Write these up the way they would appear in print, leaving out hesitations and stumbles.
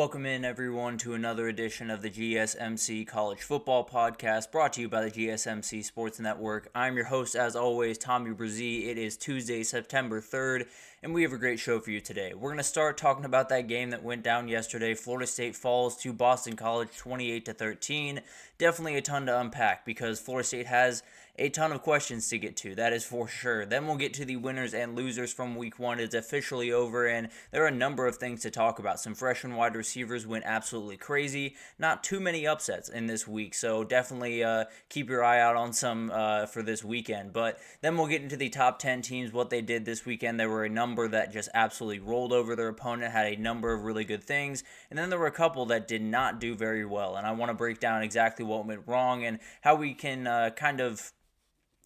Welcome in, everyone, to another edition of the GSMC College Football Podcast, brought to you by the GSMC Sports Network. I'm your host, as always, Tommy Brzee. It is Tuesday, September 3rd, and we have a great show for you today. We're going to start talking about that game that went down yesterday. Florida State falls to Boston College 28-13. Definitely a ton to unpack because Florida State has a ton of questions to get to, that is for sure. Then we'll get to the winners and losers from week one. It's officially over, and there are a number of things to talk about. Some freshman wide receivers went absolutely crazy. Not too many upsets in this week, so definitely keep your eye out on some for this weekend. But then we'll get into the top 10 teams, what they did this weekend. There were a number that just absolutely rolled over their opponent, had a number of really good things, and then there were a couple that did not do very well, and I want to break down exactly what went wrong and how we can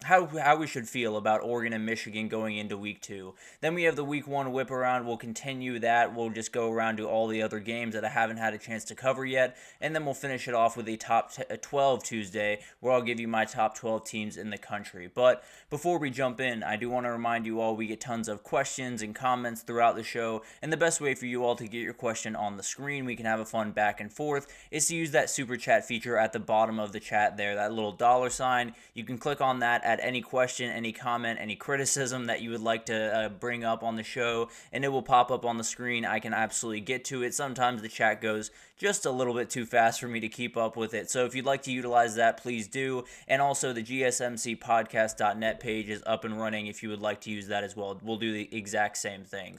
how we should feel about Oregon and Michigan going into week two. Then we have the week one whip around. We'll continue that. We'll just go around to all the other games that I haven't had a chance to cover yet. And then we'll finish it off with a top 12 Tuesday, where I'll give you my top 12 teams in the country. But before we jump in, I do want to remind you all we get tons of questions and comments throughout the show. And the best way for you all to get your question on the screen, we can have a fun back and forth, is to use that super chat feature at the bottom of the chat there, that little $sign. You can click on that, add any question, any comment, any criticism that you would like to bring up on the show, and it will pop up on the screen. I can absolutely get to it. Sometimes the chat goes just a little bit too fast for me to keep up with it. So if you'd like to utilize that, please do. And also the GSMCpodcast.net page is up and running if you would like to use that as well. We'll do the exact same thing.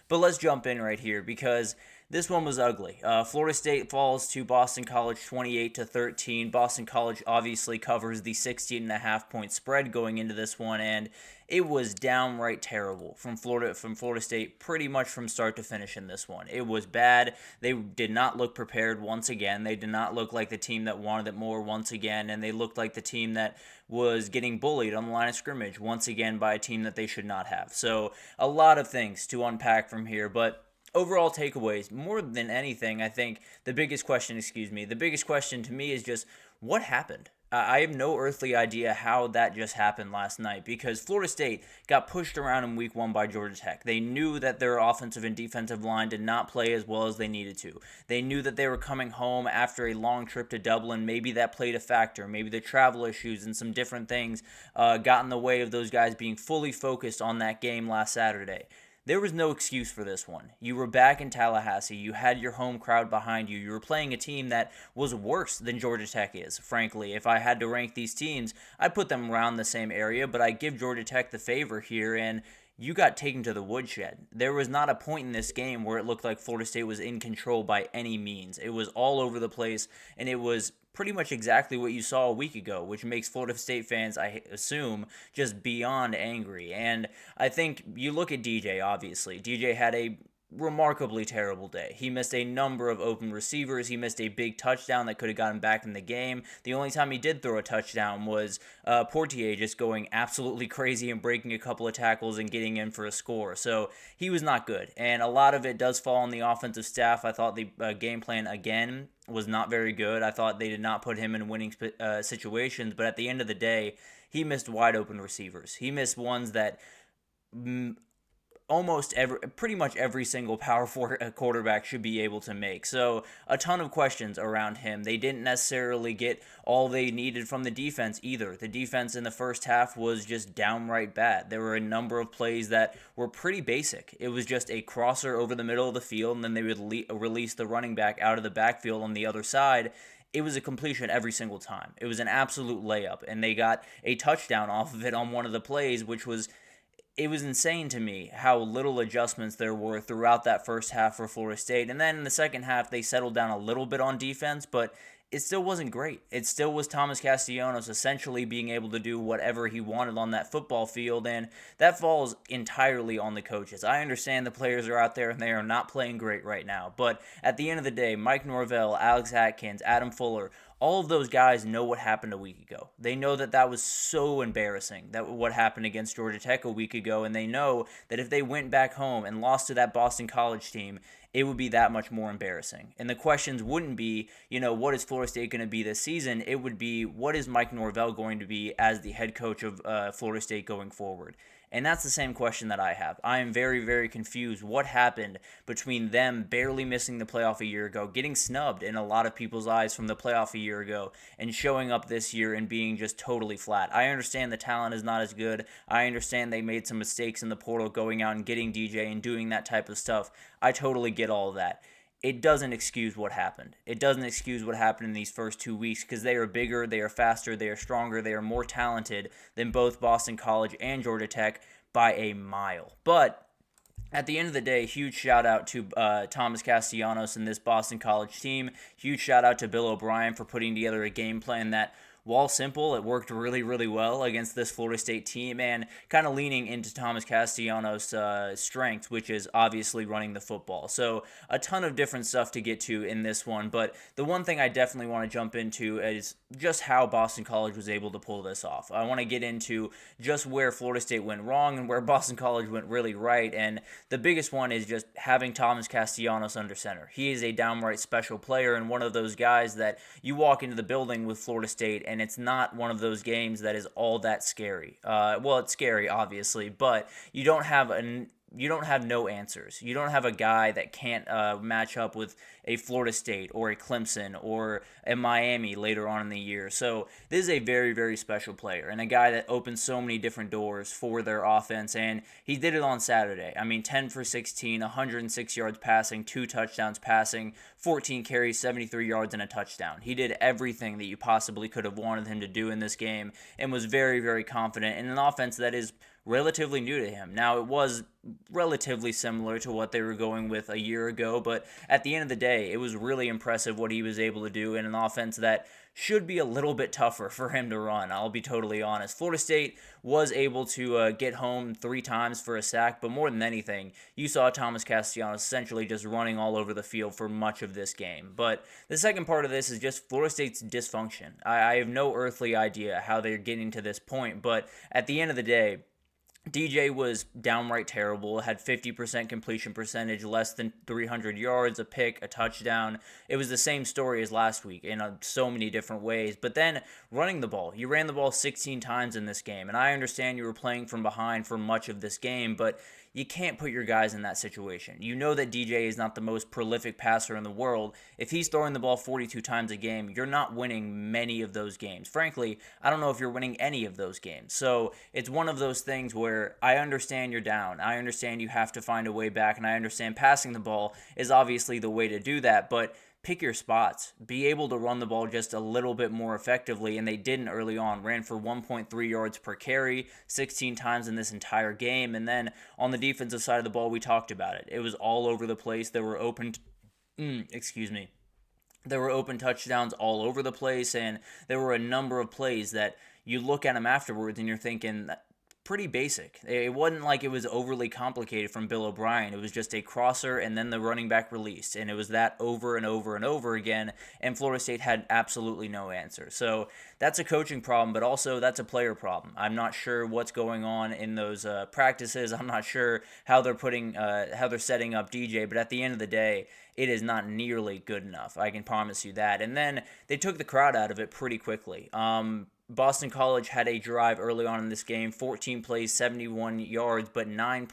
But let's jump in right here because this one was ugly. Florida State falls to Boston College 28-13. Boston College obviously covers the 16.5 point spread going into this one, and it was downright terrible from Florida State pretty much from start to finish in this one. It was bad. They did not look prepared once again. They did not look like the team that wanted it more once again, and they looked like the team that was getting bullied on the line of scrimmage once again by a team that they should not have. So a lot of things to unpack from here, but overall takeaways, more than anything, I think the biggest question to me is just what happened? I have no earthly idea how that just happened last night because Florida State got pushed around in week one by Georgia Tech. They knew that their offensive and defensive line did not play as well as they needed to. They knew that they were coming home after a long trip to Dublin. Maybe that played a factor. Maybe the travel issues and some different things got in the way of those guys being fully focused on that game last Saturday. There was no excuse for this one. You were back in Tallahassee. You had your home crowd behind you. You were playing a team that was worse than Georgia Tech is, frankly. If I had to rank these teams, I'd put them around the same area, but I give Georgia Tech the favor here, and you got taken to the woodshed. There was not a point in this game where it looked like Florida State was in control by any means. It was all over the place, and it was pretty much exactly what you saw a week ago, which makes Florida State fans, I assume, just beyond angry. And I think you look at DJ, obviously. DJ had a remarkably terrible day. He missed a number of open receivers. He missed a big touchdown that could have gotten back in the game. The only time he did throw a touchdown was Portier just going absolutely crazy and breaking a couple of tackles and getting in for a score. So he was not good. And a lot of it does fall on the offensive staff. I thought the game plan, again, was not very good. I thought they did not put him in winning situations. But at the end of the day, he missed wide open receivers. He missed ones that pretty much every single Power 4 quarterback should be able to make. So a ton of questions around him. They didn't necessarily get all they needed from the defense either. The defense in the first half was just downright bad. There were a number of plays that were pretty basic. It was just a crosser over the middle of the field, and then they would release the running back out of the backfield on the other side. It was a completion every single time. It was an absolute layup, and they got a touchdown off of it on one of the plays, which was it was insane to me how little adjustments there were throughout that first half for Florida State. And then in the second half, they settled down a little bit on defense, but it still wasn't great. It still was Thomas Castellanos essentially being able to do whatever he wanted on that football field, and that falls entirely on the coaches. I understand the players are out there and they are not playing great right now, but at the end of the day, Mike Norvell, Alex Atkins, Adam Fuller, all of those guys know what happened a week ago. They know that was so embarrassing, that what happened against Georgia Tech a week ago, and they know that if they went back home and lost to that Boston College team, it would be that much more embarrassing. And the questions wouldn't be, what is Florida State going to be this season? It would be, what is Mike Norvell going to be as the head coach of Florida State going forward? And that's the same question that I have. I am very, very confused. What happened between them barely missing the playoff a year ago, getting snubbed in a lot of people's eyes from the playoff a year ago, and showing up this year and being just totally flat? I understand the talent is not as good. I understand they made some mistakes in the portal going out and getting DJ and doing that type of stuff. I totally get all of that. It doesn't excuse what happened. It doesn't excuse what happened in these first 2 weeks, because they are bigger, they are faster, they are stronger, they are more talented than both Boston College and Georgia Tech by a mile. But at the end of the day, huge shout out to Thomas Castellanos and this Boston College team. Huge shout out to Bill O'Brien for putting together a game plan that, while simple, it worked really, really well against this Florida State team, and kind of leaning into Thomas Castellanos' strength, which is obviously running the football. So a ton of different stuff to get to in this one, but the one thing I definitely want to jump into is just how Boston College was able to pull this off. I want to get into just where Florida State went wrong and where Boston College went really right, and the biggest one is just having Thomas Castellanos under center. He is a downright special player and one of those guys that you walk into the building with Florida State and it's not one of those games that is all that scary. Well, it's scary, obviously, but you don't have no answers. You don't have a guy that can't match up with a Florida State or a Clemson or a Miami later on in the year. So this is a very, very special player and a guy that opens so many different doors for their offense, and he did it on Saturday. I mean, 10 for 16, 106 yards passing, 2 touchdowns passing, 14 carries, 73 yards, and a touchdown. He did everything that you possibly could have wanted him to do in this game and was very, very confident in an offense that is relatively new to him. Now, it was relatively similar to what they were going with a year ago, but at the end of the day, it was really impressive what he was able to do in an offense that should be a little bit tougher for him to run. I'll be totally honest. Florida State was able to get home 3 times for a sack, but more than anything, you saw Thomas Castellanos essentially just running all over the field for much of this game. But the second part of this is just Florida State's dysfunction. I have no earthly idea how they're getting to this point, but at the end of the day, DJ was downright terrible, had 50% completion percentage, less than 300 yards, a pick, a touchdown. It was the same story as last week in so many different ways. But then running the ball, you ran the ball 16 times in this game, and I understand you were playing from behind for much of this game, but you can't put your guys in that situation. You know that DJ is not the most prolific passer in the world. If he's throwing the ball 42 times a game, you're not winning many of those games. Frankly, I don't know if you're winning any of those games. So it's one of those things where I understand you're down. I understand you have to find a way back, and I understand passing the ball is obviously the way to do that, but pick your spots. Be able to run the ball just a little bit more effectively, and they didn't early on. Ran for 1.3 yards per carry 16 times in this entire game. And then on the defensive side of the ball, we talked about it. It was all over the place. There were open There were open touchdowns all over the place, and there were a number of plays that you look at them afterwards and you're thinking, pretty basic. It wasn't like it was overly complicated from Bill O'Brien. It was just a crosser and then the running back released, and it was that over and over and over again, and Florida State had absolutely no answer. So that's a coaching problem, but also that's a player problem. I'm not sure what's going on in those practices. I'm not sure how they're setting up DJ, but at the end of the day, it is not nearly good enough. I can promise you that. And then they took the crowd out of it pretty quickly. Boston College had a drive early on in this game, 14 plays, 71 yards, but 9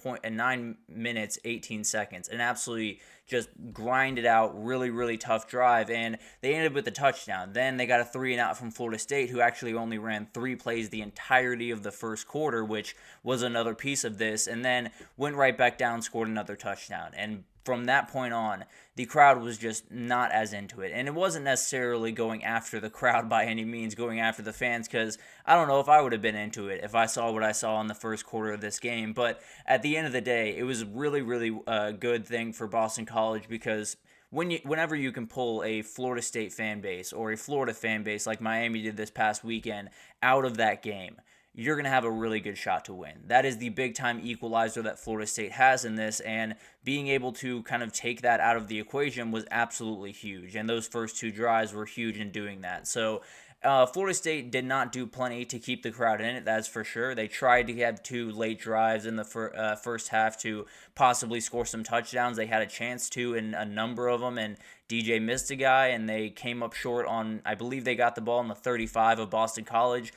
minutes, 18 seconds. An absolutely just grinded out, really, really tough drive, and they ended with a touchdown. Then they got a 3-and-out from Florida State, who actually only ran 3 plays the entirety of the first quarter, which was another piece of this, and then went right back down, scored another touchdown. And from that point on, the crowd was just not as into it. And it wasn't necessarily going after the crowd by any means, going after the fans, because I don't know if I would have been into it if I saw what I saw in the first quarter of this game. But at the end of the day, it was really, really a good thing for Boston College, because whenever you can pull a Florida State fan base or a Florida fan base like Miami did this past weekend out of that game, you're going to have a really good shot to win. That is the big-time equalizer that Florida State has in this, and being able to kind of take that out of the equation was absolutely huge, and those first 2 drives were huge in doing that. So Florida State did not do plenty to keep the crowd in it, that's for sure. They tried to have 2 late drives in the first half to possibly score some touchdowns. They had a chance to in a number of them, and DJ missed a guy, and they came up short on, I believe they got the ball on the 35 of Boston College.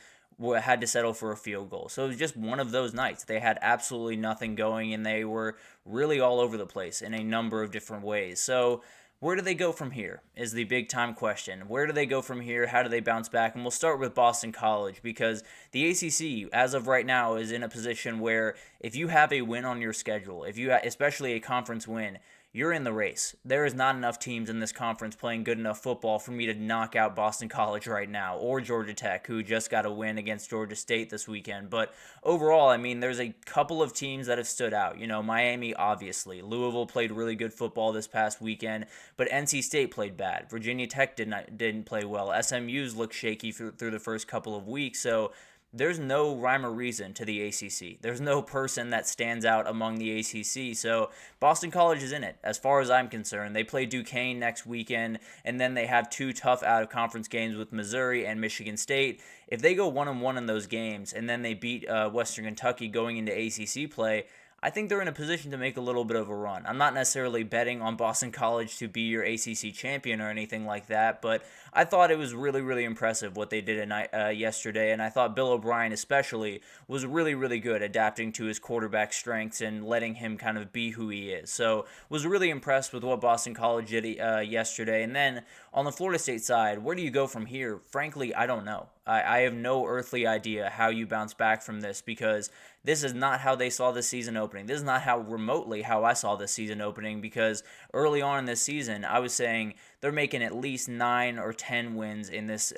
had to settle for a field goal. So it was just one of those nights. They had absolutely nothing going, and they were really all over the place in a number of different ways. So where do they go from here is the big time question. Where do they go from here? How do they bounce back? And we'll start with Boston College, because the ACC, as of right now, is in a position where if you have a win on your schedule, especially a conference win, you're in the race. There is not enough teams in this conference playing good enough football for me to knock out Boston College right now, or Georgia Tech, who just got a win against Georgia State this weekend. But overall, I mean, there's a couple of teams that have stood out. Miami, obviously. Louisville played really good football this past weekend, but NC State played bad. Virginia Tech didn't play well. SMU's looked shaky through the first couple of weeks, so there's no rhyme or reason to the ACC. There's no person that stands out among the ACC. So Boston College is in it, as far as I'm concerned. They play Duquesne next weekend, and then they have 2 tough out-of-conference games with Missouri and Michigan State. If they go 1-1 in those games, and then they beat Western Kentucky going into ACC play, I think they're in a position to make a little bit of a run. I'm not necessarily betting on Boston College to be your ACC champion or anything like that, but I thought it was really, really impressive what they did yesterday, and I thought Bill O'Brien especially was really, really good adapting to his quarterback strengths and letting him kind of be who he is. So was really impressed with what Boston College did yesterday. And then on the Florida State side, where do you go from here? Frankly, I don't know. I have no earthly idea how you bounce back from this, because this is not how they saw the season opening. This is not remotely how I saw the season opening, because early on in this season, I was saying they're making at least 9 or 10 wins in this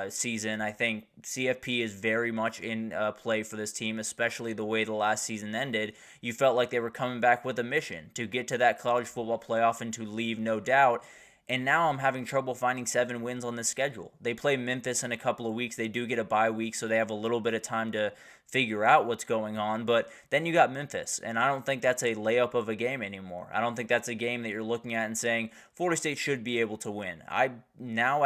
season. I think CFP is very much in play for this team, especially the way the last season ended. You felt like they were coming back with a mission to get to that college football playoff and to leave no doubt. And now I'm having trouble finding 7 wins on this schedule. They play Memphis in a couple of weeks. They do get a bye week, so they have a little bit of time to figure out what's going on. But then you got Memphis, and I don't think that's a layup of a game anymore. I don't think that's a game that you're looking at and saying Florida State should be able to win. I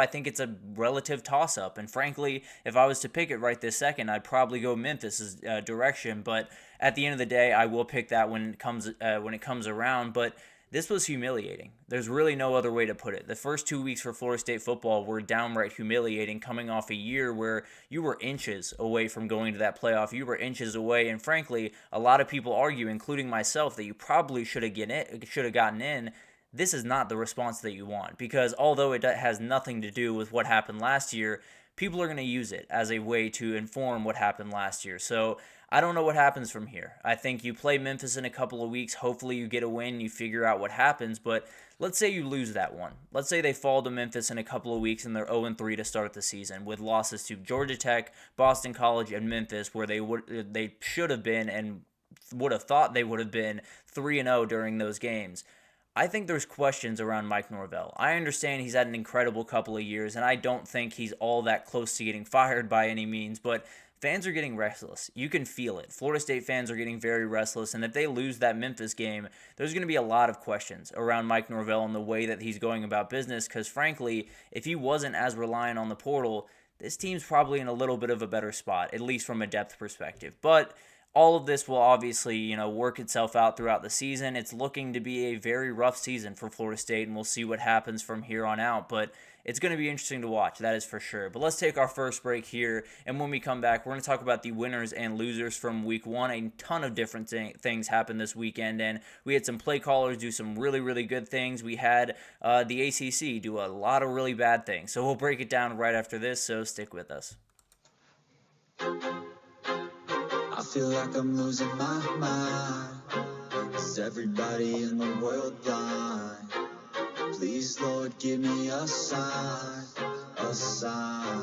think it's a relative toss-up. And frankly, if I was to pick it right this second, I'd probably go Memphis' direction. But at the end of the day, I will pick that when it comes around. But this was humiliating. There's really no other way to put it. The first 2 weeks for Florida State football were downright humiliating, coming off a year where you were inches away from going to that playoff. You were inches away, and frankly, a lot of people argue, including myself, that you probably should have gotten in. This is not the response that you want, because although it has nothing to do with what happened last year, people are going to use it as a way to inform what happened last year. So I don't know what happens from here. I think you play Memphis in a couple of weeks. Hopefully you get a win, you figure out what happens. But let's say you lose that one. Let's say they fall to Memphis in a couple of weeks and they're 0-3 to start the season, with losses to Georgia Tech, Boston College, and Memphis, where they should have been and would have thought they would have been 3-0 during those games. I think there's questions around Mike Norvell. I understand he's had an incredible couple of years, and I don't think he's all that close to getting fired by any means, but fans are getting restless. You can feel it. Florida State fans are getting very restless, and if they lose that Memphis game, there's going to be a lot of questions around Mike Norvell and the way that he's going about business, because frankly, if he wasn't as reliant on the portal, this team's probably in a little bit of a better spot, at least from a depth perspective. But all of this will obviously, work itself out throughout the season. It's looking to be a very rough season for Florida State, and we'll see what happens from here on out. But it's going to be interesting to watch, that is for sure. But let's take our first break here, and when we come back, we're going to talk about the winners and losers from Week 1. A ton of different things happened this weekend, and we had some play callers do some really, really good things. We had the ACC do a lot of really bad things. So we'll break it down right after this, so stick with us. I feel like I'm losing my mind. Is everybody in the world blind? Please, Lord, give me a sign, a sign.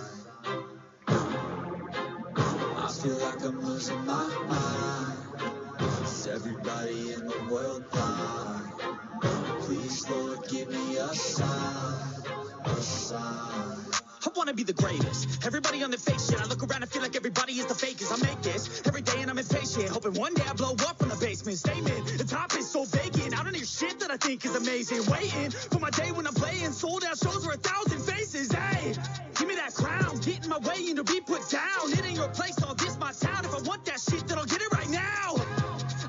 I feel like I'm losing my mind. Is everybody in the world blind? Please, Lord, give me a sign, a sign. I wanna be the greatest. Everybody on the fake shit. I look around and feel like everybody is the fakest. I make this every day and I'm impatient, hoping one day I blow up from the basement. Statement, the top is so vacant. I don't hear shit that I think is amazing. Waiting for my day when I'm playing sold out shows for 1,000 faces. Hey, give me that crown, get in my way and to be put down. It ain't your place, all this my town. If I want that shit, then I'll get it right now.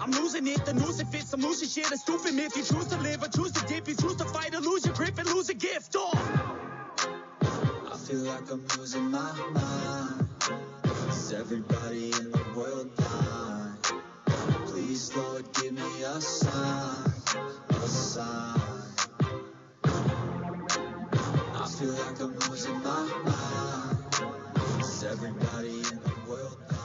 I'm losing it, the news it fits. I'm losing shit, a stupid myth. You choose to live or choose to dip. You choose to fight or lose your grip and lose a gift. I feel like I'm losing my mind. Is everybody in the world blind? Please, Lord, give me a sign, a sign. I feel like I'm losing my mind. Is everybody in the world blind?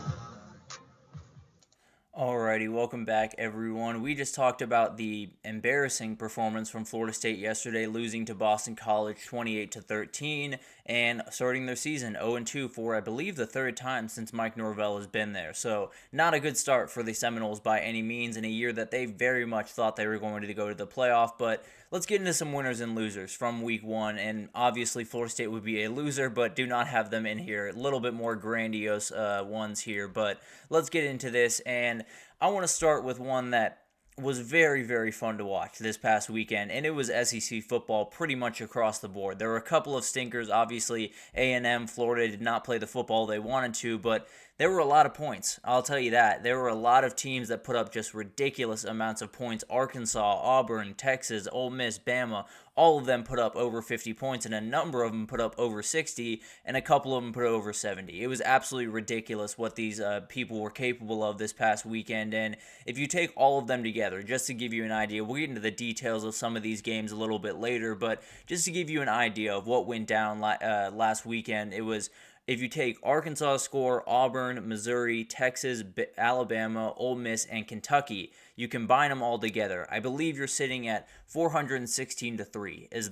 Alrighty, welcome back everyone. We just talked about the embarrassing performance from Florida State yesterday, losing to Boston College 28-13 and starting their season 0-2 for I believe the third time since Mike Norvell has been there. So not a good start for the Seminoles by any means in a year that they very much thought they were going to go to the playoff, but let's get into some winners and losers from week one, and obviously Florida State would be a loser, but do not have them in here. A little bit more grandiose ones here, but let's get into this, and I want to start with one that was very, very fun to watch this past weekend, and it was SEC football pretty much across the board. There were a couple of stinkers. Obviously, A&M, Florida did not play the football they wanted to, but there were a lot of points. I'll tell you that. There were a lot of teams that put up just ridiculous amounts of points. Arkansas, Auburn, Texas, Ole Miss, Bama, all of them put up over 50 points, and a number of them put up over 60, and a couple of them put over 70. It was absolutely ridiculous what these people were capable of this past weekend, and if you take all of them together, just to give you an idea, we'll get into the details of some of these games a little bit later, but just to give you an idea of what went down last weekend, it was, if you take Arkansas score, Auburn, Missouri, Texas, Alabama, Ole Miss, and Kentucky, you combine them all together, I believe you're sitting at 416-3 is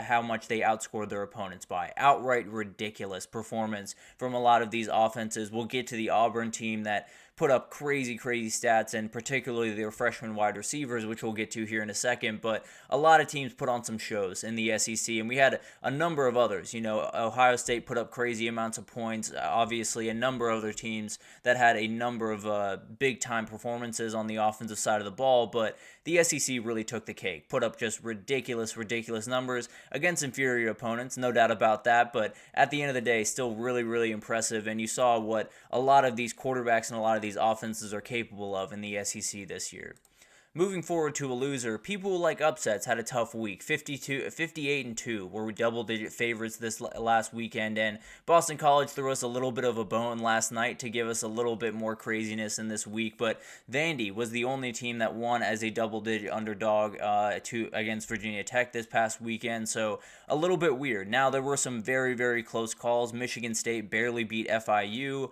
how much they outscored their opponents by. Outright ridiculous performance from a lot of these offenses. We'll get to the Auburn team that put up crazy stats, and particularly their freshman wide receivers, which we'll get to here in a second, but a lot of teams put on some shows in the SEC, and we had a number of others. You know, Ohio State put up crazy amounts of points, obviously a number of other teams that had a number of big-time performances on the offensive side of the ball, but the SEC really took the cake, put up just ridiculous numbers against inferior opponents, no doubt about that, but at the end of the day, still really impressive, and you saw what a lot of these quarterbacks and a lot of these offenses are capable of in the SEC this year. Moving forward to a loser, people who like upsets had a tough week. 58-2 were double-digit favorites this last weekend, and Boston College threw us a little bit of a bone last night to give us a little bit more craziness in this week, but Vandy was the only team that won as a double-digit underdog against Virginia Tech this past weekend, so a little bit weird. Now, there were some very close calls. Michigan State barely beat FAU,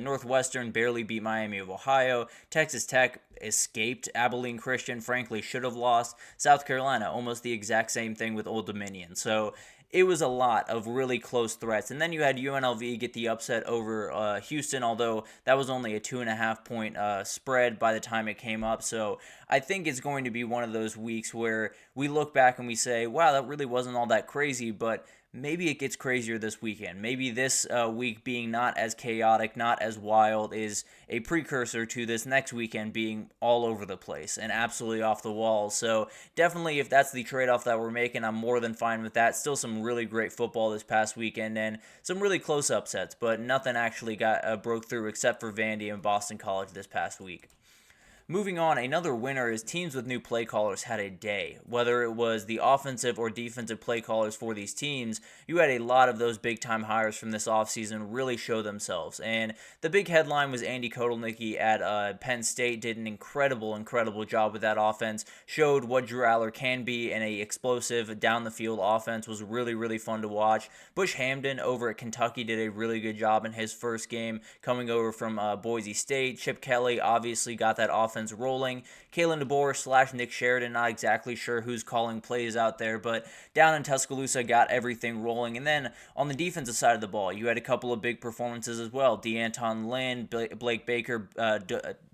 Northwestern barely beat Miami of Ohio. Texas Tech escaped Abilene Christian, frankly should have lost. South Carolina, almost the exact same thing with Old Dominion. So it was a lot of really close threats. And then you had UNLV get the upset over Houston, although that was only a 2.5 point spread by the time it came up. So I think it's going to be one of those weeks where we look back and we say, wow, that really wasn't all that crazy, but maybe it gets crazier this weekend. Maybe this week being not as chaotic, not as wild, is a precursor to this next weekend being all over the place and absolutely off the wall. So definitely, if that's the trade-off that we're making, I'm more than fine with that. Still some really great football this past weekend and some really close upsets, but nothing actually broke through except for Vandy and Boston College this past week. Moving on, another winner is teams with new play callers had a day. Whether it was the offensive or defensive play callers for these teams, you had a lot of those big-time hires from this offseason really show themselves. And the big headline was Andy Kotelnicki at Penn State did an incredible job with that offense, showed what Drew Aller can be in a explosive down-the-field offense, was really fun to watch. Bush Hamden over at Kentucky did a really good job in his first game coming over from Boise State. Chip Kelly obviously got that offense rolling. Kalen DeBoer / Nick Sheridan, not exactly sure who's calling plays out there, but down in Tuscaloosa got everything rolling. And then on the defensive side of the ball, you had a couple of big performances as well. DeAnton Lynn, Blake Baker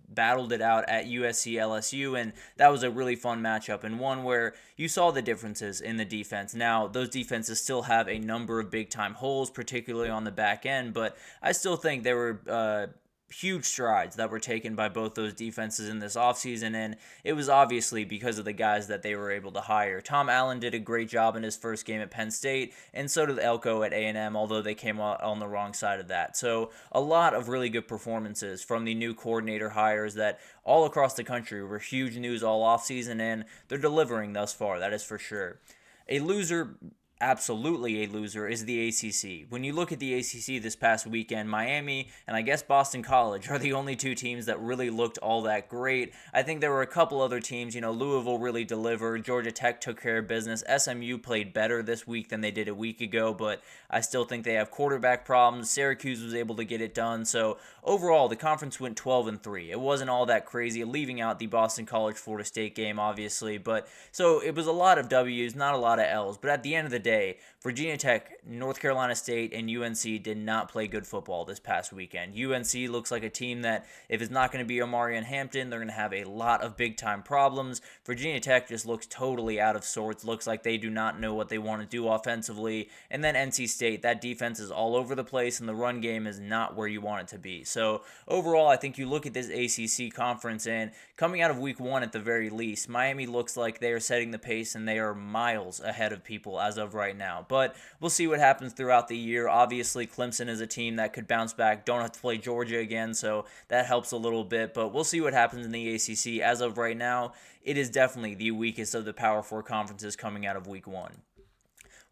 battled it out at USC LSU, and that was a really fun matchup and one where you saw the differences in the defense. Now, those defenses still have a number of big-time holes, particularly on the back end, but I still think there were huge strides that were taken by both those defenses in this offseason, and it was obviously because of the guys that they were able to hire. Tom Allen did a great job in his first game at Penn State, and so did Elko at A&M, although they came out on the wrong side of that. So a lot of really good performances from the new coordinator hires that all across the country were huge news all offseason, and they're delivering thus far, that is for sure. A loser, absolutely a loser is the ACC. When you look at the ACC this past weekend, Miami and I guess Boston College are the only two teams that really looked all that great. I think there were a couple other teams, Louisville really delivered, Georgia Tech took care of business, SMU played better this week than they did a week ago, but I still think they have quarterback problems. Syracuse was able to get it done, so overall the conference went 12-3. It wasn't all that crazy, leaving out the Boston College Florida State game obviously, but so it was a lot of W's, not a lot of L's, but at the end of the day, Virginia Tech, North Carolina State, and UNC did not play good football this past weekend. UNC looks like a team that, if it's not going to be Omari and Hampton, they're going to have a lot of big-time problems. Virginia Tech just looks totally out of sorts, looks like they do not know what they want to do offensively. And then NC State, that defense is all over the place, and the run game is not where you want it to be. So overall, I think you look at this ACC conference, and coming out of week one at the very least, Miami looks like they are setting the pace, and they are miles ahead of people as of right now. But we'll see what happens throughout the year. Obviously, Clemson is a team that could bounce back. Don't have to play Georgia again, so that helps a little bit. But we'll see what happens in the ACC. As of right now, it is definitely the weakest of the Power 4 conferences coming out of week one.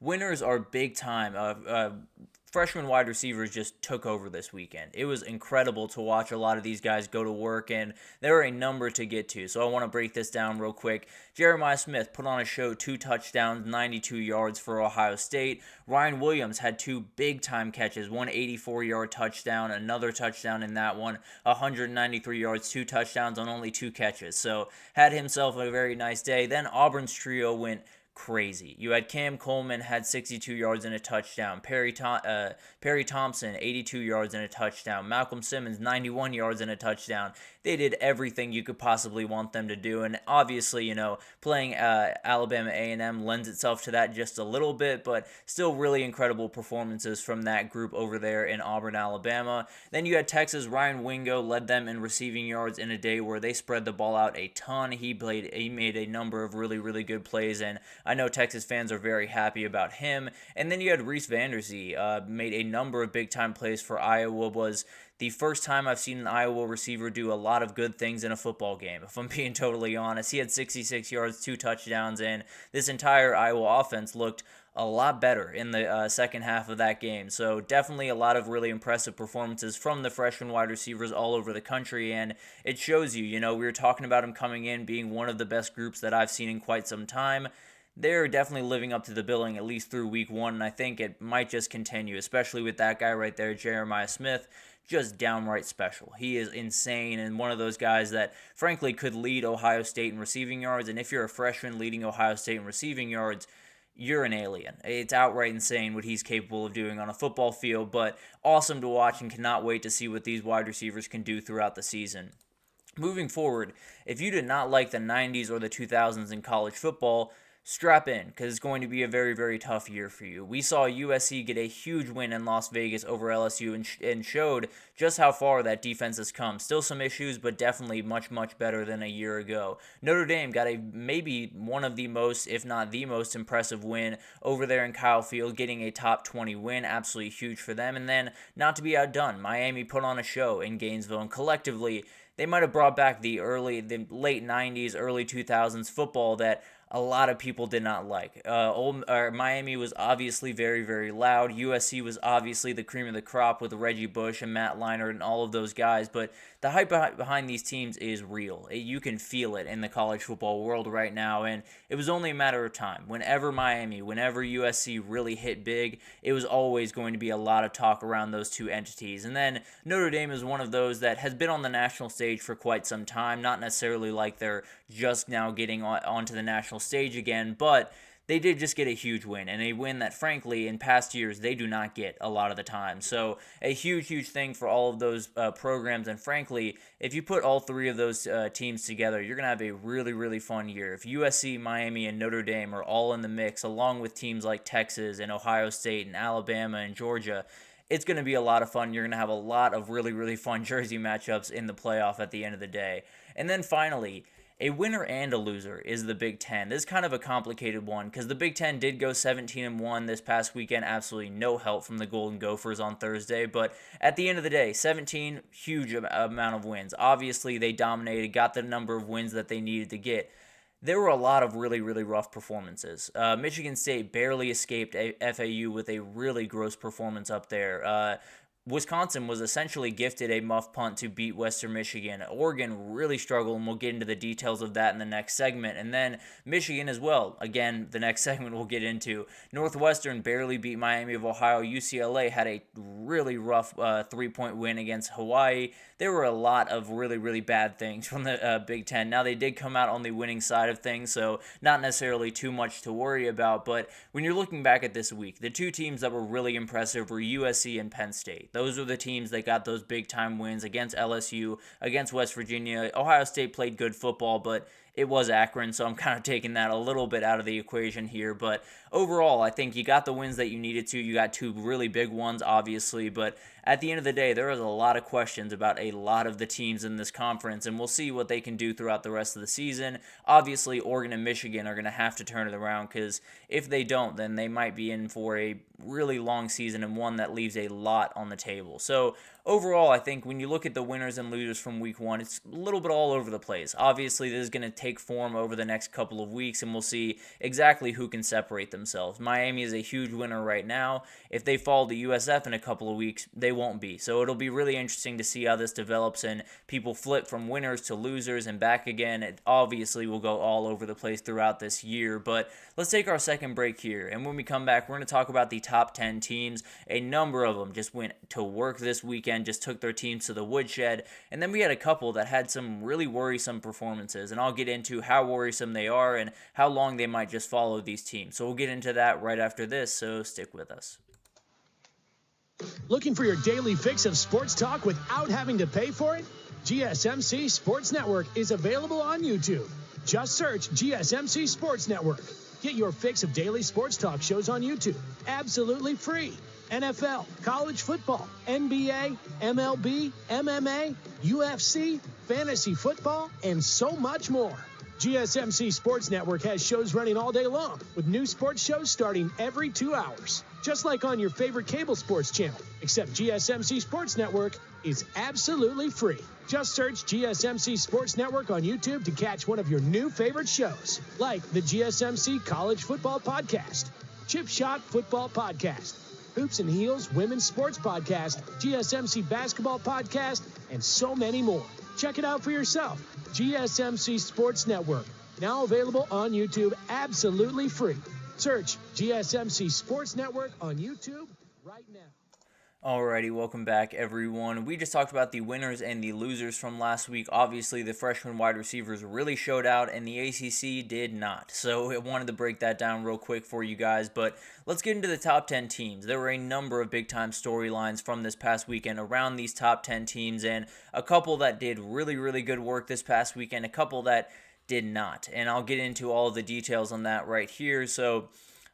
Winners are big time. Freshman wide receivers just took over this weekend. It was incredible to watch a lot of these guys go to work, and there are a number to get to, so I want to break this down real quick. Jeremiah Smith put on a show, 2 touchdowns, 92 yards for Ohio State. Ryan Williams had 2 big-time catches, one 84-yard touchdown, another touchdown in that one, 193 yards, 2 touchdowns on only 2 catches. So had himself a very nice day. Then Auburn's trio went crazy. You had Cam Coleman had 62 yards and a touchdown. Perry Thompson 82 yards and a touchdown. Malcolm Simmons 91 yards and a touchdown. They did everything you could possibly want them to do, and obviously, playing Alabama A&M lends itself to that just a little bit, but still really incredible performances from that group over there in Auburn, Alabama. Then you had Texas. Ryan Wingo led them in receiving yards in a day where they spread the ball out a ton. He made a number of really, really good plays, and I know Texas fans are very happy about him. And then you had Reese Vanderzee, made a number of big-time plays for Iowa. Was the first time I've seen an Iowa receiver do a lot of good things in a football game, if I'm being totally honest. He had 66 yards, 2 touchdowns, and this entire Iowa offense looked a lot better in the second half of that game. So definitely a lot of really impressive performances from the freshman wide receivers all over the country, and it shows you, we were talking about him coming in being one of the best groups that I've seen in quite some time. They're definitely living up to the billing, at least through week one, and I think it might just continue, especially with that guy right there, Jeremiah Smith, just downright special. He is insane, and one of those guys that, frankly, could lead Ohio State in receiving yards, and if you're a freshman leading Ohio State in receiving yards, you're an alien. It's outright insane what he's capable of doing on a football field, but awesome to watch, and cannot wait to see what these wide receivers can do throughout the season. Moving forward, if you did not like the 90s or the 2000s in college football, strap in, because it's going to be a very, very tough year for you. We saw USC get a huge win in Las Vegas over LSU and showed just how far that defense has come. Still some issues, but definitely much, much better than a year ago. Notre Dame got maybe one of the most, if not the most impressive win over there in Kyle Field, getting a top 20 win. Absolutely huge for them. And then, not to be outdone, Miami put on a show in Gainesville, and collectively, they might have brought back the late 90s, early 2000s football that a lot of people did not like. Miami was obviously very, very loud. USC was obviously the cream of the crop with Reggie Bush and Matt Leinart and all of those guys, but the hype behind these teams is real. You can feel it in the college football world right now, and it was only a matter of time. Whenever USC really hit big, it was always going to be a lot of talk around those two entities. And then Notre Dame is one of those that has been on the national stage for quite some time, not necessarily like they're just now getting onto the national stage again, but they did just get a huge win, and a win that, frankly, in past years, they do not get a lot of the time. So a huge, huge thing for all of those programs, and frankly, if you put all three of those teams together, you're going to have a really, really fun year. If USC, Miami, and Notre Dame are all in the mix, along with teams like Texas and Ohio State and Alabama and Georgia, it's going to be a lot of fun. You're going to have a lot of really, really fun jersey matchups in the playoff at the end of the day. And then finally, a winner and a loser is the Big Ten. This is kind of a complicated one because the Big Ten did go 17-1 this past weekend. Absolutely no help from the Golden Gophers on Thursday. But at the end of the day, 17, huge amount of wins. Obviously, they dominated, got the number of wins that they needed to get. There were a lot of really, really rough performances. Michigan State barely escaped FAU with a really gross performance up there. Wisconsin was essentially gifted a muff punt to beat Western Michigan. Oregon really struggled, and we'll get into the details of that in the next segment. And then Michigan as well. Again, the next segment we'll get into. Northwestern barely beat Miami of Ohio. UCLA had a really rough 3-point win against Hawaii. There were a lot of really, really bad things from the Big Ten. Now, they did come out on the winning side of things, so not necessarily too much to worry about. But when you're looking back at this week, the two teams that were really impressive were USC and Penn State. Those are the teams that got those big-time wins against LSU, against West Virginia. Ohio State played good football, but it was Akron, so I'm kind of taking that a little bit out of the equation here. But overall, I think you got the wins that you needed to. You got two really big ones, obviously, but at the end of the day, there is a lot of questions about a lot of the teams in this conference, and we'll see what they can do throughout the rest of the season. Obviously, Oregon and Michigan are going to have to turn it around, because if they don't, then they might be in for a really long season and one that leaves a lot on the table. So overall, I think when you look at the winners and losers from week one, it's a little bit all over the place. Obviously, this is going to take form over the next couple of weeks, and we'll see exactly who can separate themselves. Miami is a huge winner right now. If they fall to USF in a couple of weeks, they won't be. So it'll be really interesting to see how this develops and people flip from winners to losers and back again. It obviously will go all over the place throughout this year, but let's take our second break here. And when we come back, we're going to talk about the top 10 teams. A number of them just went to work this weekend, just took their teams to the woodshed. And then we had a couple that had some really worrisome performances, and I'll get into how worrisome they are and how long they might just follow these teams. So we'll get into that right after this, so stick with us. Looking for your daily fix of sports talk without having to pay for it? GSMC Sports Network is available on YouTube. Just search GSMC Sports Network. Get your fix of daily sports talk shows on YouTube, absolutely free. NFL, college football, NBA, MLB, MMA, UFC, fantasy football, and so much more. GSMC Sports Network has shows running all day long, with new sports shows starting every 2 hours. Just like on your favorite cable sports channel, except GSMC Sports Network is absolutely free. Just search GSMC Sports Network on YouTube to catch one of your new favorite shows, like the GSMC College Football Podcast, Chip Shot Football Podcast, Hoops and Heels Women's Sports Podcast, GSMC Basketball Podcast, and so many more. Check it out for yourself. GSMC Sports Network, now available on YouTube absolutely free. Search GSMC Sports Network on YouTube right now. Alrighty, welcome back, everyone. We just talked about the winners and the losers from last week. Obviously, the freshman wide receivers really showed out, and the ACC did not. So I wanted to break that down real quick for you guys, but let's get into the top 10 teams. There were a number of big-time storylines from this past weekend around these top 10 teams, and a couple that did really, really good work this past weekend, a couple that did not. And I'll get into all of the details on that right here. So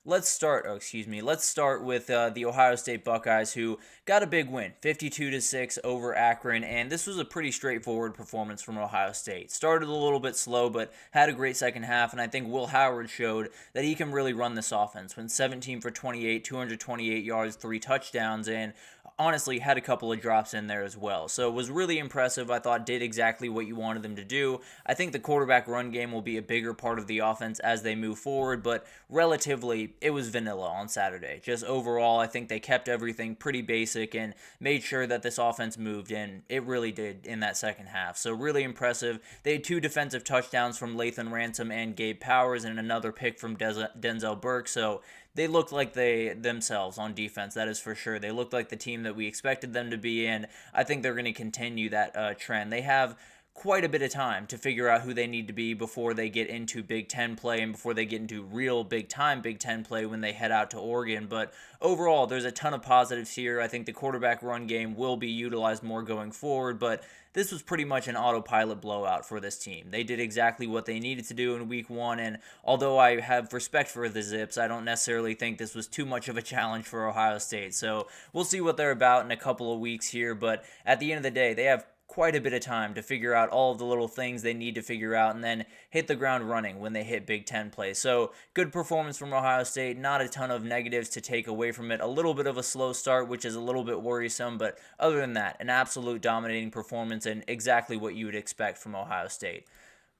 let's start with the Ohio State Buckeyes, who got a big win, 52-6 over Akron, and this was a pretty straightforward performance from Ohio State. Started a little bit slow, but had a great second half, and I think Will Howard showed that he can really run this offense. Went 17 for 28, 228 yards, 3 touchdowns, and honestly had a couple of drops in there as well. So it was really impressive. I thought did exactly what you wanted them to do. I think the quarterback run game will be a bigger part of the offense as they move forward, but relatively it was vanilla on Saturday. Just overall, I think they kept everything pretty basic and made sure that this offense moved, and it really did in that second half. So really impressive. They had 2 defensive touchdowns from Lathan Ransom and Gabe Powers and another pick from Denzel Burke. So they looked like themselves on defense, that is for sure. They looked like the team that we expected them to be, and I think they're going to continue that trend. They have quite a bit of time to figure out who they need to be before they get into Big Ten play and before they get into real big-time Big Ten play when they head out to Oregon. But overall, there's a ton of positives here. I think the quarterback run game will be utilized more going forward, but this was pretty much an autopilot blowout for this team. They did exactly what they needed to do in week 1, and although I have respect for the Zips, I don't necessarily think this was too much of a challenge for Ohio State. So we'll see what they're about in a couple of weeks here, but at the end of the day, they have quite a bit of time to figure out all of the little things they need to figure out and then hit the ground running when they hit Big Ten play. So good performance from Ohio State, not a ton of negatives to take away from it. A little bit of a slow start, which is a little bit worrisome, but other than that, an absolute dominating performance and exactly what you would expect from Ohio State.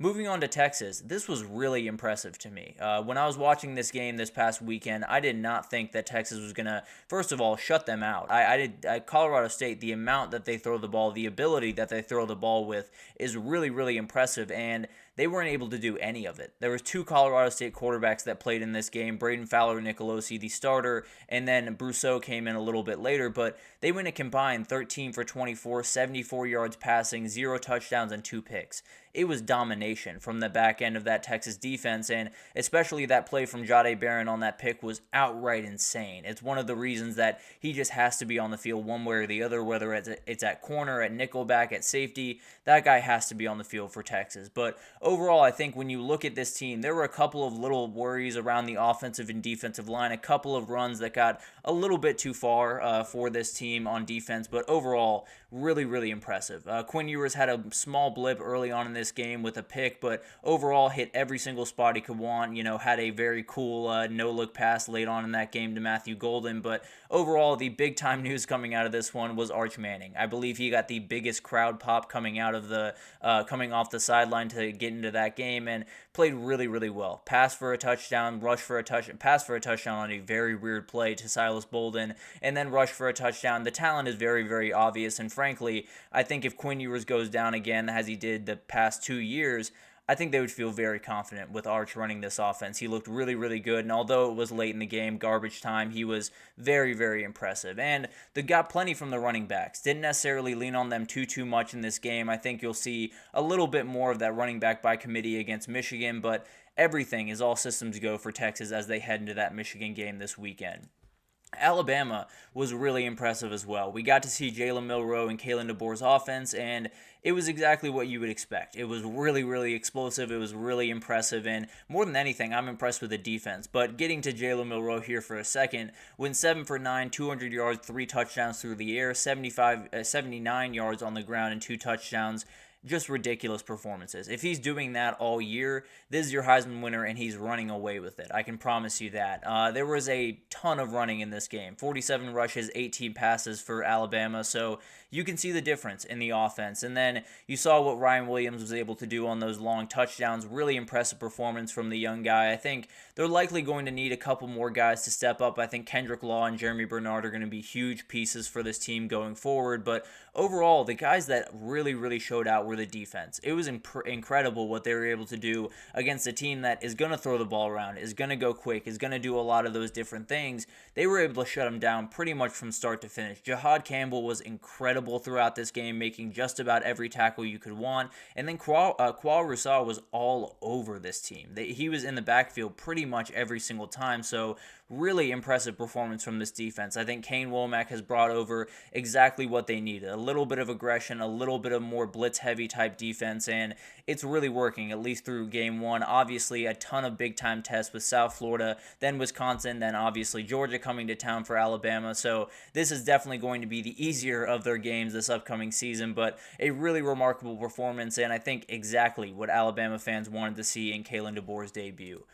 Moving on to Texas, this was really impressive to me. When I was watching this game this past weekend, I did not think that Texas was going to, first of all, shut them out. Colorado State, the amount that they throw the ball, the ability that they throw the ball with is really, really impressive, and they weren't able to do any of it. There was two Colorado State quarterbacks that played in this game, Braden Fowler-Nicolosi, the starter, and then Brousseau came in a little bit later, but they went a combined 13 for 24, 74 yards passing, 0 touchdowns, and 2 picks. It was domination from the back end of that Texas defense, and especially that play from Jahdae Barron on that pick was outright insane. It's one of the reasons that he just has to be on the field one way or the other, whether it's at corner, at nickelback, at safety. That guy has to be on the field for Texas. But overall, I think when you look at this team, there were a couple of little worries around the offensive and defensive line, a couple of runs that got a little bit too far for this team on defense, but overall, really, really impressive. Quinn Ewers had a small blip early on in this game with a pick, but overall hit every single spot he could want. Had a very cool no-look pass late on in that game to Matthew Golden, but overall, the big-time news coming out of this one was Arch Manning. I believe he got the biggest crowd pop coming off the sideline to get into that game, and played really, really well. Pass for a touchdown, pass for a touchdown on a very weird play to Silas Bolden, and then rush for a touchdown. The talent is very, very obvious, and frankly, I think if Quinn Ewers goes down again, as he did the past 2 years, I think they would feel very confident with Arch running this offense. He looked really, really good, and although it was late in the game, garbage time, he was very, very impressive. And they got plenty from the running backs. Didn't necessarily lean on them too much in this game. I think you'll see a little bit more of that running back by committee against Michigan, but everything is all systems go for Texas as they head into that Michigan game this weekend. Alabama was really impressive as well. We got to see Jalen Milroe and Kalen DeBoer's offense, and it was exactly what you would expect. It was really, really explosive. It was really impressive, and more than anything, I'm impressed with the defense. But getting to Jalen Milroe here for a second, went 7 for 9, 200 yards, 3 touchdowns through the air, 79 yards on the ground, and 2 touchdowns. Just ridiculous performances. If he's doing that all year, this is your Heisman winner, and he's running away with it. I can promise you that. There was a ton of running in this game. 47 rushes, 18 passes for Alabama, so you can see the difference in the offense. And then you saw what Ryan Williams was able to do on those long touchdowns. Really impressive performance from the young guy. I think they're likely going to need a couple more guys to step up. I think Kendrick Law and Jeremy Bernard are going to be huge pieces for this team going forward, but overall, the guys that really, really showed out were the defense. It was incredible what they were able to do against a team that is going to throw the ball around, is going to go quick, is going to do a lot of those different things. They were able to shut them down pretty much from start to finish. Jahad Campbell was incredible throughout this game, making just about every tackle you could want, and then Kwal Rousseau was all over this team. He was in the backfield pretty much every single time, so really impressive performance from this defense. I think Kane Womack has brought over exactly what they needed. A little bit of aggression, a little bit of more blitz-heavy type defense, and it's really working, at least through game one. Obviously, a ton of big-time tests with South Florida, then Wisconsin, then obviously Georgia coming to town for Alabama, so this is definitely going to be the easier of their games this upcoming season, but a really remarkable performance, and I think exactly what Alabama fans wanted to see in Kalen DeBoer's debut.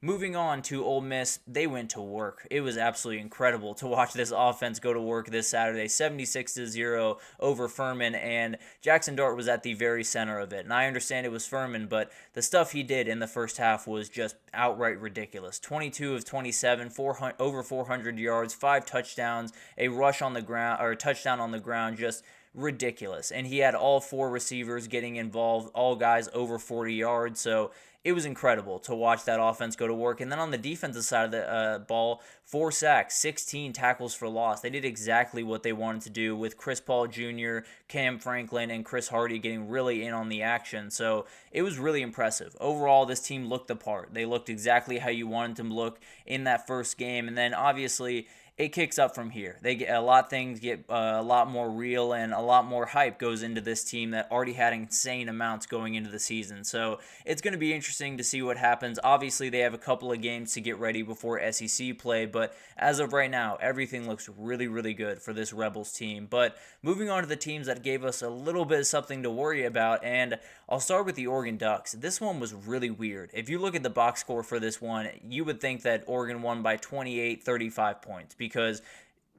Moving on to Ole Miss, they went to work. It was absolutely incredible to watch this offense go to work this Saturday, 76-0 over Furman, and Jackson Dart was at the very center of it. And I understand it was Furman, but the stuff he did in the first half was just outright ridiculous. 22 of 27, over 400 yards, 5 touchdowns, a rush on the ground, or a touchdown on the ground, just ridiculous. And he had all 4 receivers getting involved, all guys over 40 yards, so it was incredible to watch that offense go to work. And then on the defensive side of the ball, 4 sacks, 16 tackles for loss. They did exactly what they wanted to do with Chris Paul Jr., Cam Franklin, and Chris Hardy getting really in on the action. So it was really impressive. Overall, this team looked the part. They looked exactly how you wanted them to look in that first game. And then obviously it kicks up from here. Things get a lot more real, and a lot more hype goes into this team that already had insane amounts going into the season. So it's going to be interesting to see what happens. Obviously, they have a couple of games to get ready before SEC play, but as of right now, everything looks really, really good for this Rebels team. But moving on to the teams that gave us a little bit of something to worry about, and I'll start with the Oregon Ducks. This one was really weird. If you look at the box score for this one, you would think that Oregon won by 28, 35 points, because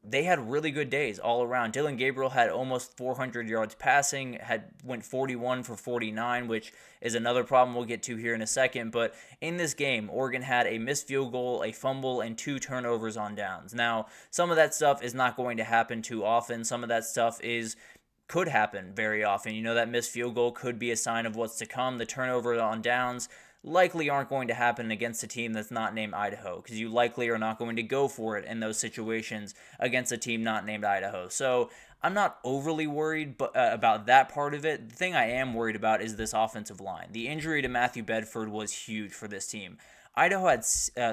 they had really good days all around. Dylan Gabriel had almost 400 yards passing, went 41 for 49, which is another problem we'll get to here in a second. But in this game, Oregon had a missed field goal, a fumble, and 2 turnovers on downs. Now, some of that stuff is not going to happen too often. Some of that stuff could happen very often. That missed field goal could be a sign of what's to come. The turnover on downs likely aren't going to happen against a team that's not named Idaho, because you likely are not going to go for it in those situations against a team not named Idaho. So I'm not overly worried about that part of it. The thing I am worried about is this offensive line. The injury to Matthew Bedford was huge for this team. Idaho had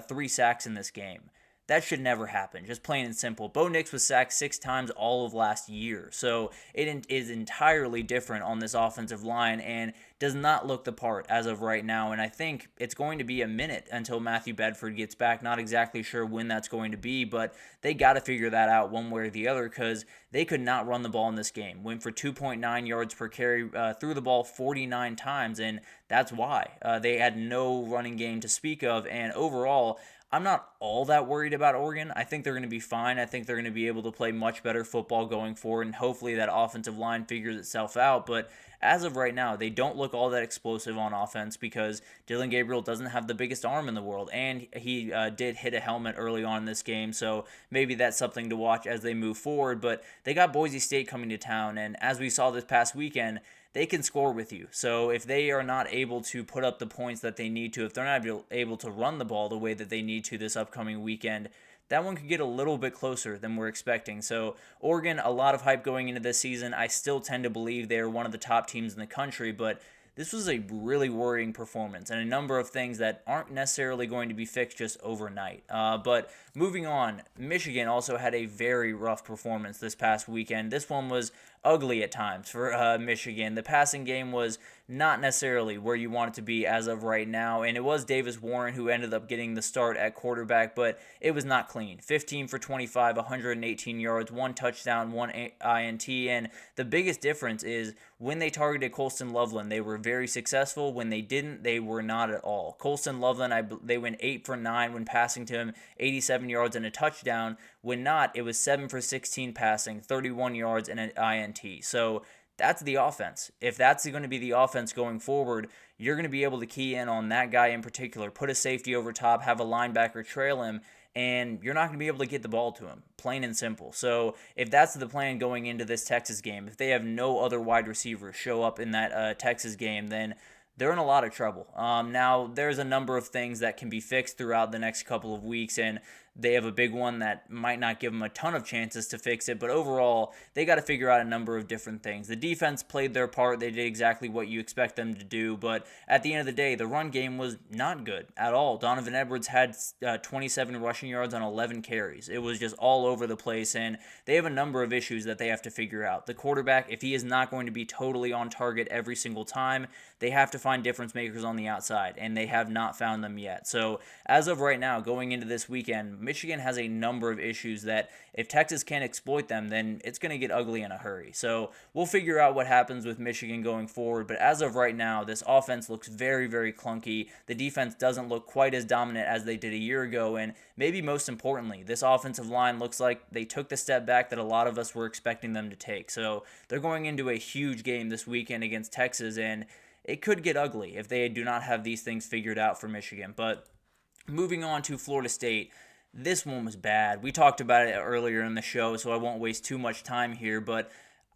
3 sacks in this game. That should never happen, just plain and simple. Bo Nix was sacked 6 times all of last year, so it is entirely different on this offensive line and does not look the part as of right now, and I think it's going to be a minute until Matthew Bedford gets back. Not exactly sure when that's going to be, but they got to figure that out one way or the other, because they could not run the ball in this game. Went for 2.9 yards per carry, threw the ball 49 times, and that's why. They had no running game to speak of, and overall, I'm not all that worried about Oregon. I think they're going to be fine. I think they're going to be able to play much better football going forward, and hopefully that offensive line figures itself out. But as of right now, they don't look all that explosive on offense because Dylan Gabriel doesn't have the biggest arm in the world, and he did hit a helmet early on in this game, so maybe that's something to watch as they move forward. But they got Boise State coming to town, and as we saw this past weekend, they can score with you. So if they are not able to put up the points that they need to, if they're not able to run the ball the way that they need to this upcoming weekend, that one could get a little bit closer than we're expecting. So Oregon, a lot of hype going into this season. I still tend to believe they are one of the top teams in the country, but this was a really worrying performance and a number of things that aren't necessarily going to be fixed just overnight. But moving on, Michigan also had a very rough performance this past weekend. This one was ugly at times for Michigan. The passing game was not necessarily where you want it to be as of right now, and it was Davis Warren who ended up getting the start at quarterback, but it was not clean. 15 for 25, 118 yards, 1 touchdown, 1 INT, and the biggest difference is when they targeted Colston Loveland, they were very successful. When they didn't, they were not at all. Colston Loveland, they went 8 for 9 when passing to him, 87 yards and a touchdown. When not, it was 7 for 16 passing, 31 yards and an INT. So that's the offense. If that's going to be the offense going forward, you're going to be able to key in on that guy in particular, put a safety over top, have a linebacker trail him, and you're not going to be able to get the ball to him, plain and simple. So if that's the plan going into this Texas game, if they have no other wide receivers show up in that Texas game, then they're in a lot of trouble. Now, there's a number of things that can be fixed throughout the next couple of weeks, and they have a big one that might not give them a ton of chances to fix it, but overall, they got to figure out a number of different things. The defense played their part. They did exactly what you expect them to do, but at the end of the day, the run game was not good at all. Donovan Edwards had 27 rushing yards on 11 carries. It was just all over the place, and they have a number of issues that they have to figure out. The quarterback, if he is not going to be totally on target every single time, they have to find difference makers on the outside, and they have not found them yet. So as of right now, going into this weekend, Michigan has a number of issues that if Texas can't exploit them, then it's going to get ugly in a hurry. So we'll figure out what happens with Michigan going forward, but as of right now, this offense looks very, very clunky. The defense doesn't look quite as dominant as they did a year ago, and maybe most importantly, this offensive line looks like they took the step back that a lot of us were expecting them to take. So they're going into a huge game this weekend against Texas, and it could get ugly if they do not have these things figured out for Michigan. But moving on to Florida State, this one was bad. We talked about it earlier in the show, so I won't waste too much time here, but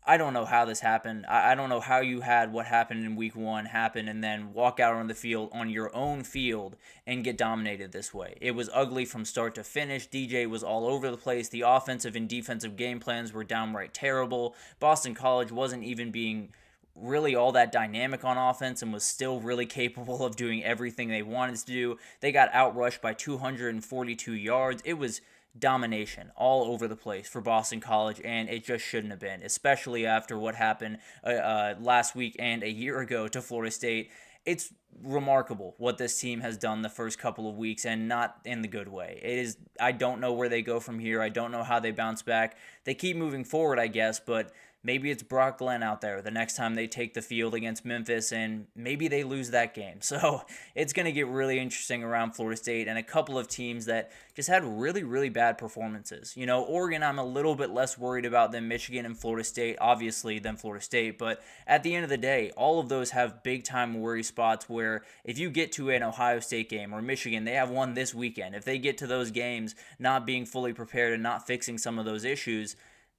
I don't know how this happened. I don't know how you had what happened in week 1 happen and then walk out on the field, on your own field, and get dominated this way. It was ugly from start to finish. DJ was all over the place. The offensive and defensive game plans were downright terrible. Boston College wasn't even being really all that dynamic on offense and was still really capable of doing everything they wanted to do. They got outrushed by 242 yards. It was domination all over the place for Boston College, and it just shouldn't have been, especially after what happened last week and a year ago to Florida State. It's remarkable what this team has done the first couple of weeks, and not in the good way. It is. I don't know where they go from here. I don't know how they bounce back. They keep moving forward, I guess, but maybe it's Brock Glenn out there the next time they take the field against Memphis, and maybe they lose that game. So it's going to get really interesting around Florida State and a couple of teams that just had really, really bad performances. Oregon, I'm a little bit less worried about than Michigan and Florida State, obviously, than Florida State. But at the end of the day, all of those have big-time worry spots where if you get to an Ohio State game or Michigan, they have one this weekend. If they get to those games not being fully prepared and not fixing some of those issues,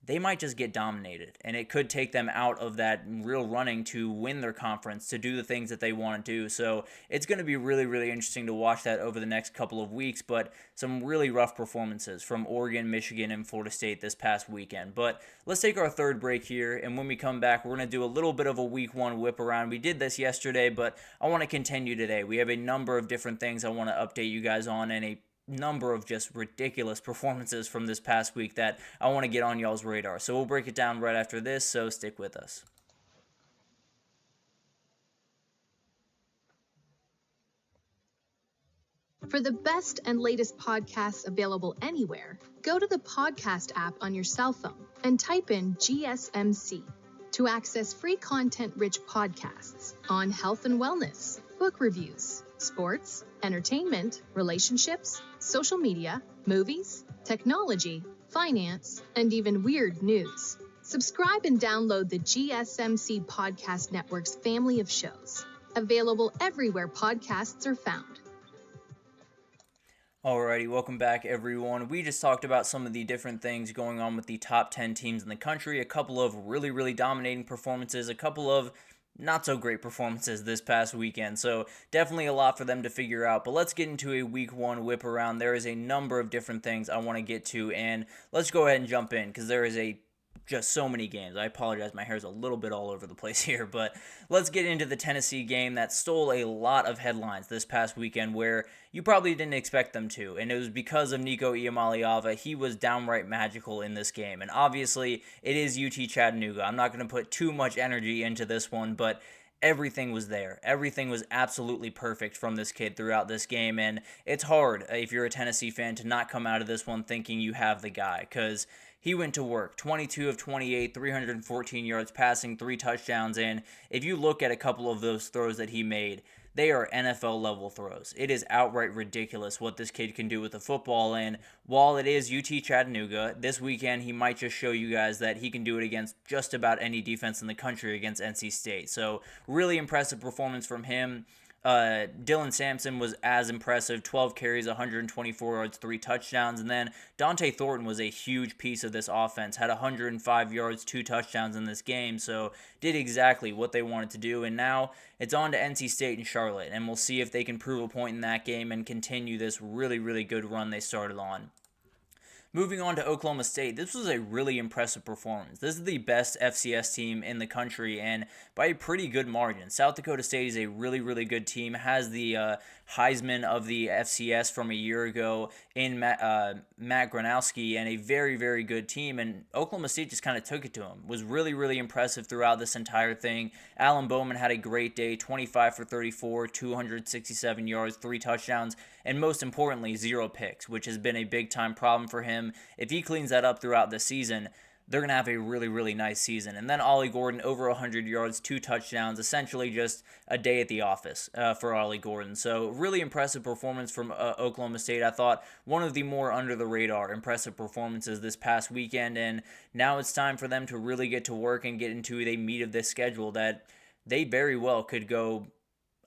they might just get dominated, and it could take them out of that real running to win their conference, to do the things that they want to do. So it's going to be really, really interesting to watch that over the next couple of weeks, but some really rough performances from Oregon, Michigan, and Florida State this past weekend. But let's take our third break here, and when we come back, we're going to do a little bit of a week one whip around. We did this yesterday, but I want to continue today. We have a number of different things I want to update you guys on, and a number of just ridiculous performances from this past week that I want to get on y'all's radar. So we'll break it down right after this, so stick with us. For the best and latest podcasts available anywhere, go to the podcast app on your cell phone and type in GSMC to access free content-rich podcasts on health and wellness, book reviews, sports, entertainment, relationships, social media, movies, technology, finance, and even weird news. Subscribe and download the GSMC Podcast Network's family of shows, available everywhere podcasts are found. Alrighty, welcome back everyone. We just talked about some of the different things going on with the top 10 teams in the country, a couple of really, really dominating performances, a couple of not so great performances this past weekend, so definitely a lot for them to figure out. But let's get into a week one whip around. There is a number of different things I want to get to, and let's go ahead and jump in because there is just so many games. I apologize, my hair's a little bit all over the place here, but let's get into the Tennessee game that stole a lot of headlines this past weekend where you probably didn't expect them to, and it was because of Nico Iamaleava. He was downright magical in this game, and obviously it is UT Chattanooga. I'm not going to put too much energy into this one, but everything was there. Everything was absolutely perfect from this kid throughout this game, and it's hard if you're a Tennessee fan to not come out of this one thinking you have the guy, because he went to work, 22 of 28, 314 yards passing, 3 touchdowns, and if you look at a couple of those throws that he made, they are NFL-level throws. It is outright ridiculous what this kid can do with the football, and while it is UT Chattanooga, this weekend he might just show you guys that he can do it against just about any defense in the country against NC State. So really impressive performance from him. Dylan Sampson was as impressive, 12 carries, 124 yards, 3 touchdowns, and then Dante Thornton was a huge piece of this offense, had 105 yards, 2 touchdowns in this game, so did exactly what they wanted to do, and now it's on to NC State and Charlotte, and we'll see if they can prove a point in that game and continue this really, really good run they started on. Moving on to Oklahoma State, this was a really impressive performance. This is the best FCS team in the country, and by a pretty good margin. South Dakota State is a really, really good team, has the Heisman of the FCS from a year ago in Matt Gronowski, and a very, very good team, and Oklahoma State just kind of took it to him. Was really, really impressive throughout this entire thing. Alan Bowman had a great day, 25 for 34, 267 yards, 3 touchdowns, and most importantly, 0 picks, which has been a big-time problem for him. If he cleans that up throughout the season, they're going to have a really, really nice season. And then Ollie Gordon, over 100 yards, 2 touchdowns, essentially just a day at the office for Ollie Gordon. So really impressive performance from Oklahoma State. I thought one of the more under-the-radar impressive performances this past weekend, and now it's time for them to really get to work and get into the meat of this schedule that they very well could go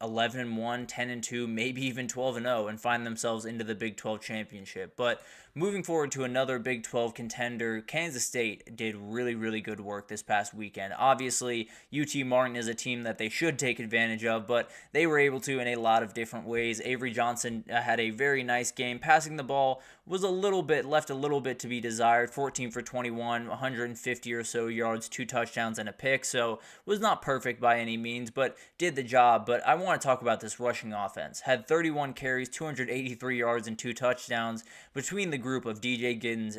11-1, 10-2, maybe even 12-0, and find themselves into the Big 12 championship. But moving forward to another Big 12 contender, Kansas State did really, really good work this past weekend. Obviously, UT Martin is a team that they should take advantage of, but they were able to in a lot of different ways. Avery Johnson had a very nice game. Passing the ball was left a little bit to be desired. 14 for 21, 150 or so yards, 2 touchdowns, and a pick. So was not perfect by any means, but did the job. But I want to talk about this rushing offense. Had 31 carries, 283 yards, and 2 touchdowns between the group of DJ Giddens,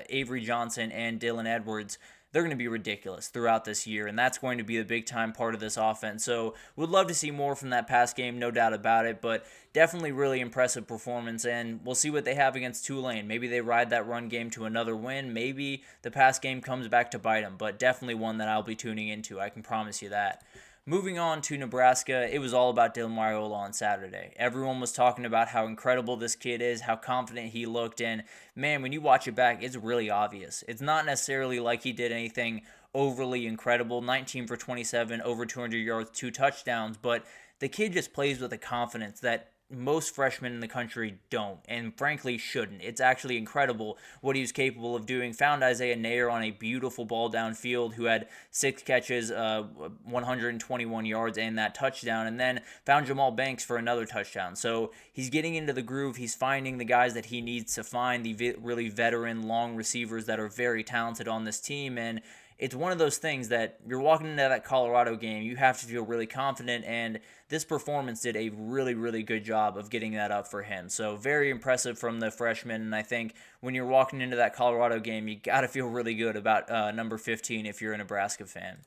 Avery Johnson, and Dylan Edwards. they're going to be ridiculous throughout this year, and that's going to be the big-time part of this offense. So would love to see more from that pass game, no doubt about it, but definitely really impressive performance, and we'll see what they have against Tulane. Maybe they ride that run game to another win. Maybe the pass game comes back to bite them, but definitely one that I'll be tuning into. I can promise you that. Moving on to Nebraska, it was all about Dylan Raiola on Saturday. Everyone was talking about how incredible this kid is, how confident he looked, and man, when you watch it back, it's really obvious. It's not necessarily like he did anything overly incredible, 19 for 27, over 200 yards, 2 touchdowns, but the kid just plays with a confidence that most freshmen in the country don't, and frankly shouldn't. It's actually incredible what he was capable of doing. Found Isaiah Nayer on a beautiful ball downfield who had 6 catches, 121 yards, and that touchdown, and then found Jamal Banks for another touchdown. So he's getting into the groove. He's finding the guys that he needs to find, the really veteran, long receivers that are very talented on this team, and it's one of those things that you're walking into that Colorado game, you have to feel really confident, and this performance did a really, really good job of getting that up for him. So very impressive from the freshman, and I think when you're walking into that Colorado game, you got to feel really good about number 15 if you're a Nebraska fan.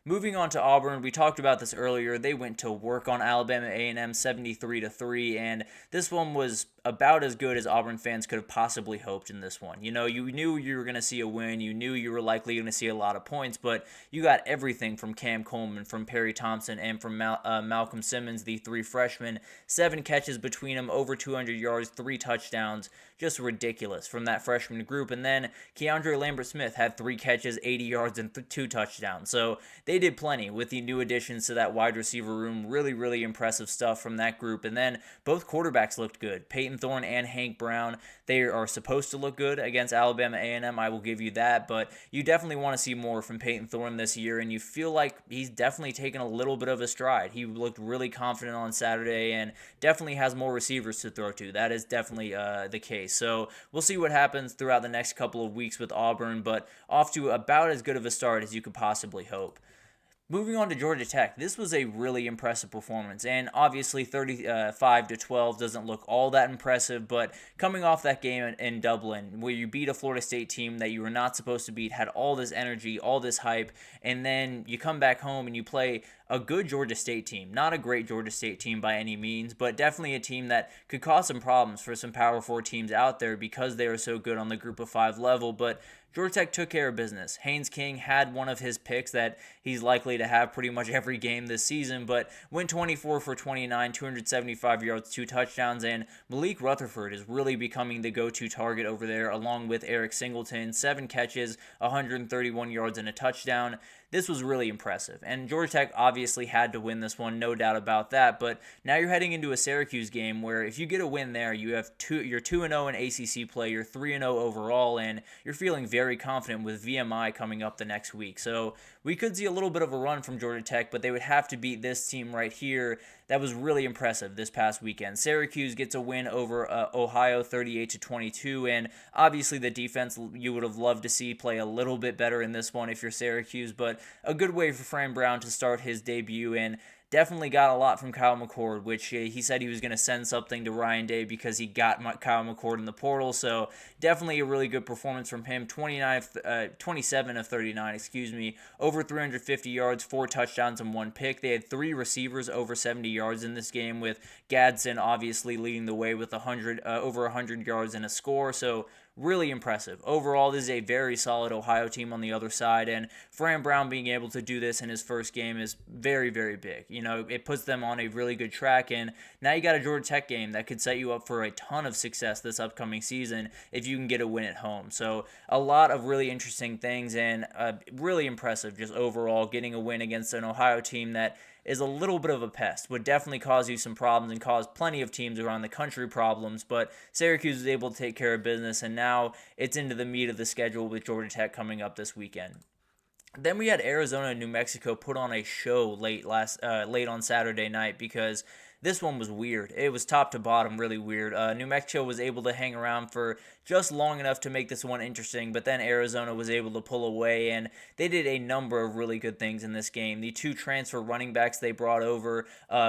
Moving on to Auburn, we talked about this earlier. They went to work on Alabama A&M 73-3, and this one was about as good as Auburn fans could have possibly hoped in this one. You know, you knew you were going to see a win. You knew you were likely going to see a lot of points, but you got everything from Cam Coleman, from Perry Thompson, and from Malcolm Simmons, the 3 freshmen. 7 catches between them, over 200 yards, 3 touchdowns. Just ridiculous from that freshman group. And then Keandre Lambert-Smith had 3 catches, 80 yards, and 2 touchdowns. So they did plenty with the new additions to that wide receiver room. Really, really impressive stuff from that group. And then both quarterbacks looked good. Peyton Thorne and Hank Brown, they are supposed to look good against Alabama A&M. I will give you that. But you definitely want to see more from Peyton Thorne this year. And you feel like he's definitely taken a little bit of a stride. He looked really confident on Saturday and definitely has more receivers to throw to. That is definitely the case. So we'll see what happens throughout the next couple of weeks with Auburn, but off to about as good of a start as you could possibly hope. Moving on to Georgia Tech, this was a really impressive performance, and obviously 35-12 doesn't look all that impressive, but coming off that game in Dublin, where you beat a Florida State team that you were not supposed to beat, had all this energy, all this hype, and then you come back home and you play a good Georgia State team. Not a great Georgia State team by any means, but definitely a team that could cause some problems for some Power 4 teams out there because they are so good on the Group of 5 level, but Georgia Tech took care of business. Haynes King had one of his picks that he's likely to have pretty much every game this season, but went 24 for 29, 275 yards, 2 touchdowns, and Malik Rutherford is really becoming the go-to target over there, along with Eric Singleton. 7 catches, 131 yards, and a touchdown. This was really impressive, and Georgia Tech obviously had to win this one, no doubt about that, but now you're heading into a Syracuse game where if you get a win there, you're 2-0 in ACC play, you're 3-0 overall, and you're feeling very confident with VMI coming up the next week. So we could see a little bit of a run from Georgia Tech, but they would have to beat this team right here. That was really impressive this past weekend. Syracuse gets a win over Ohio 38-22, and obviously the defense you would have loved to see play a little bit better in this one if you're Syracuse, but a good way for Fran Brown to start his debut, and definitely got a lot from Kyle McCord, which he said he was going to send something to Ryan Day because he got Kyle McCord in the portal. So definitely a really good performance from him. 27 of 39, over 350 yards, 4 touchdowns, and 1 pick. They had 3 receivers over 70 yards in this game, with Gadsden obviously leading the way with over 100 yards and a score. So really impressive. Overall, this is a very solid Ohio team on the other side, and Fran Brown being able to do this in his first game is very, very big. You know, it puts them on a really good track, and now you got a Georgia Tech game that could set you up for a ton of success this upcoming season if you can get a win at home. So a lot of really interesting things, and really impressive just overall getting a win against an Ohio team that is a little bit of a pest, would definitely cause you some problems and cause plenty of teams around the country problems, but Syracuse was able to take care of business, and now it's into the meat of the schedule with Georgia Tech coming up this weekend. Then we had Arizona and New Mexico put on a show late on Saturday night because this one was weird. It was top to bottom really weird. New Mexico was able to hang around for just long enough to make this one interesting, but then Arizona was able to pull away, and they did a number of really good things in this game. The two transfer running backs they brought over,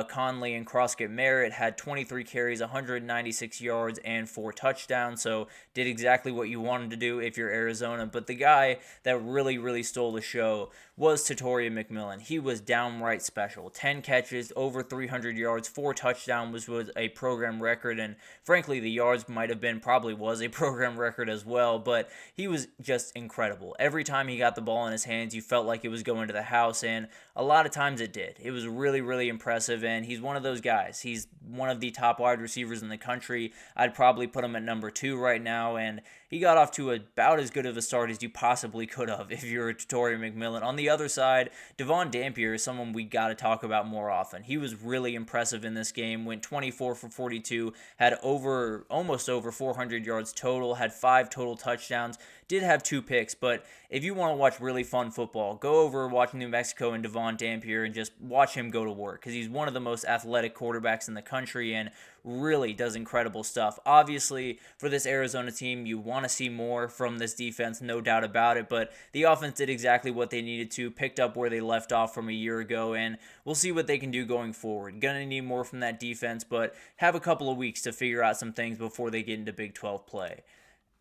Conley and Croskett Merritt, had 23 carries, 196 yards, and 4 touchdowns, so did exactly what you wanted to do if you're Arizona. But the guy that really stole the show was Tatori McMillan. He was downright special. 10 catches, over 300 yards, 4 touchdowns, which was a program record, and frankly, the yards probably was a program record as well, but he was just incredible. Every time he got the ball in his hands, you felt like it was going to the house, and a lot of times it did. It was really impressive, and he's one of those guys. He's one of the top wide receivers in the country. I'd probably put him at number 2 right now, and he got off to about as good of a start as you possibly could have if you're a Tatori McMillan. On the other side, Devon Dampier is someone we got to talk about more often. He was really impressive in this game, went 24 for 42, had almost over 400 yards total, had 5 total touchdowns, did have 2 picks, but if you want to watch really fun football, go over watch New Mexico and Devon Dampier and just watch him go to work, because he's one of the most athletic quarterbacks in the country and really does incredible stuff. Obviously, for this Arizona team, you want to see more from this defense, no doubt about it, but the offense did exactly what they needed to, picked up where they left off from a year ago, and we'll see what they can do going forward. Gonna need more from that defense, but have a couple of weeks to figure out some things before they get into Big 12 play.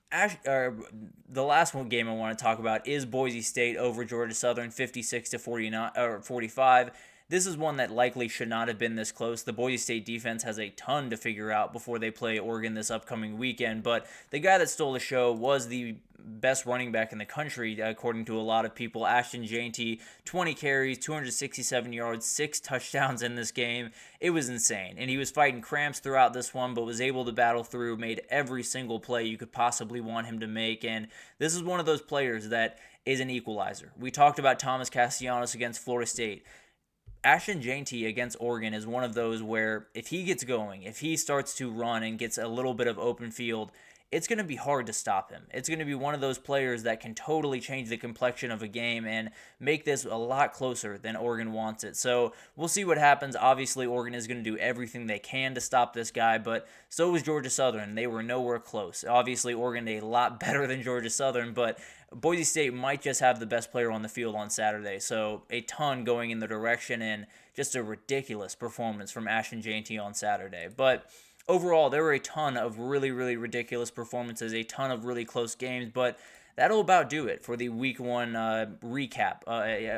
The last one game I want to talk about is Boise State over Georgia Southern, 56-45. This is one that likely should not have been this close. The Boise State defense has a ton to figure out before they play Oregon this upcoming weekend, but the guy that stole the show was the best running back in the country, according to a lot of people. Ashton Jainty, 20 carries, 267 yards, 6 touchdowns in this game. It was insane, and he was fighting cramps throughout this one, but was able to battle through, made every single play you could possibly want him to make, and this is one of those players that is an equalizer. We talked about Thomas Castellanos against Florida State. Ashton Jainty against Oregon is one of those where if he gets going, if he starts to run and gets a little bit of open field, it's going to be hard to stop him. It's going to be one of those players that can totally change the complexion of a game and make this a lot closer than Oregon wants it. So we'll see what happens. Obviously, Oregon is going to do everything they can to stop this guy, but so was Georgia Southern. They were nowhere close. Obviously, Oregon a lot better than Georgia Southern, but Boise State might just have the best player on the field on Saturday. So a ton going in the direction, and just a ridiculous performance from Ashton Jainty on Saturday. But overall, there were a ton of really ridiculous performances, a ton of really close games, but that'll about do it for the Week 1 recap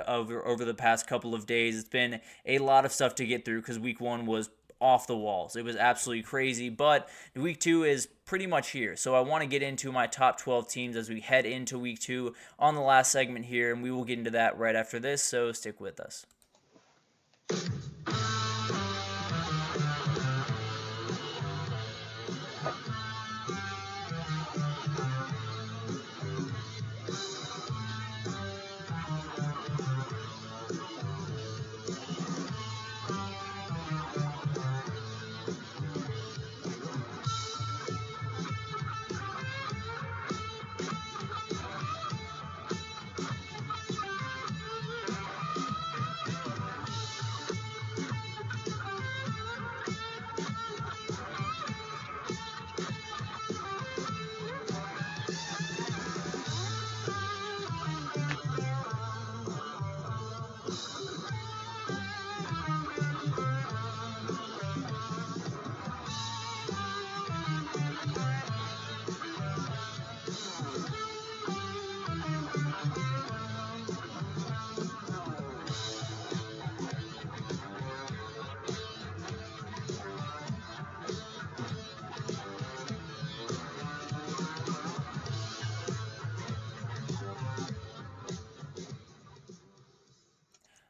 over the past couple of days. It's been a lot of stuff to get through because Week 1 was off the walls. It was absolutely crazy, but Week 2 is pretty much here. So I want to get into my top 12 teams as we head into Week 2 on the last segment here, and we will get into that right after this, so stick with us.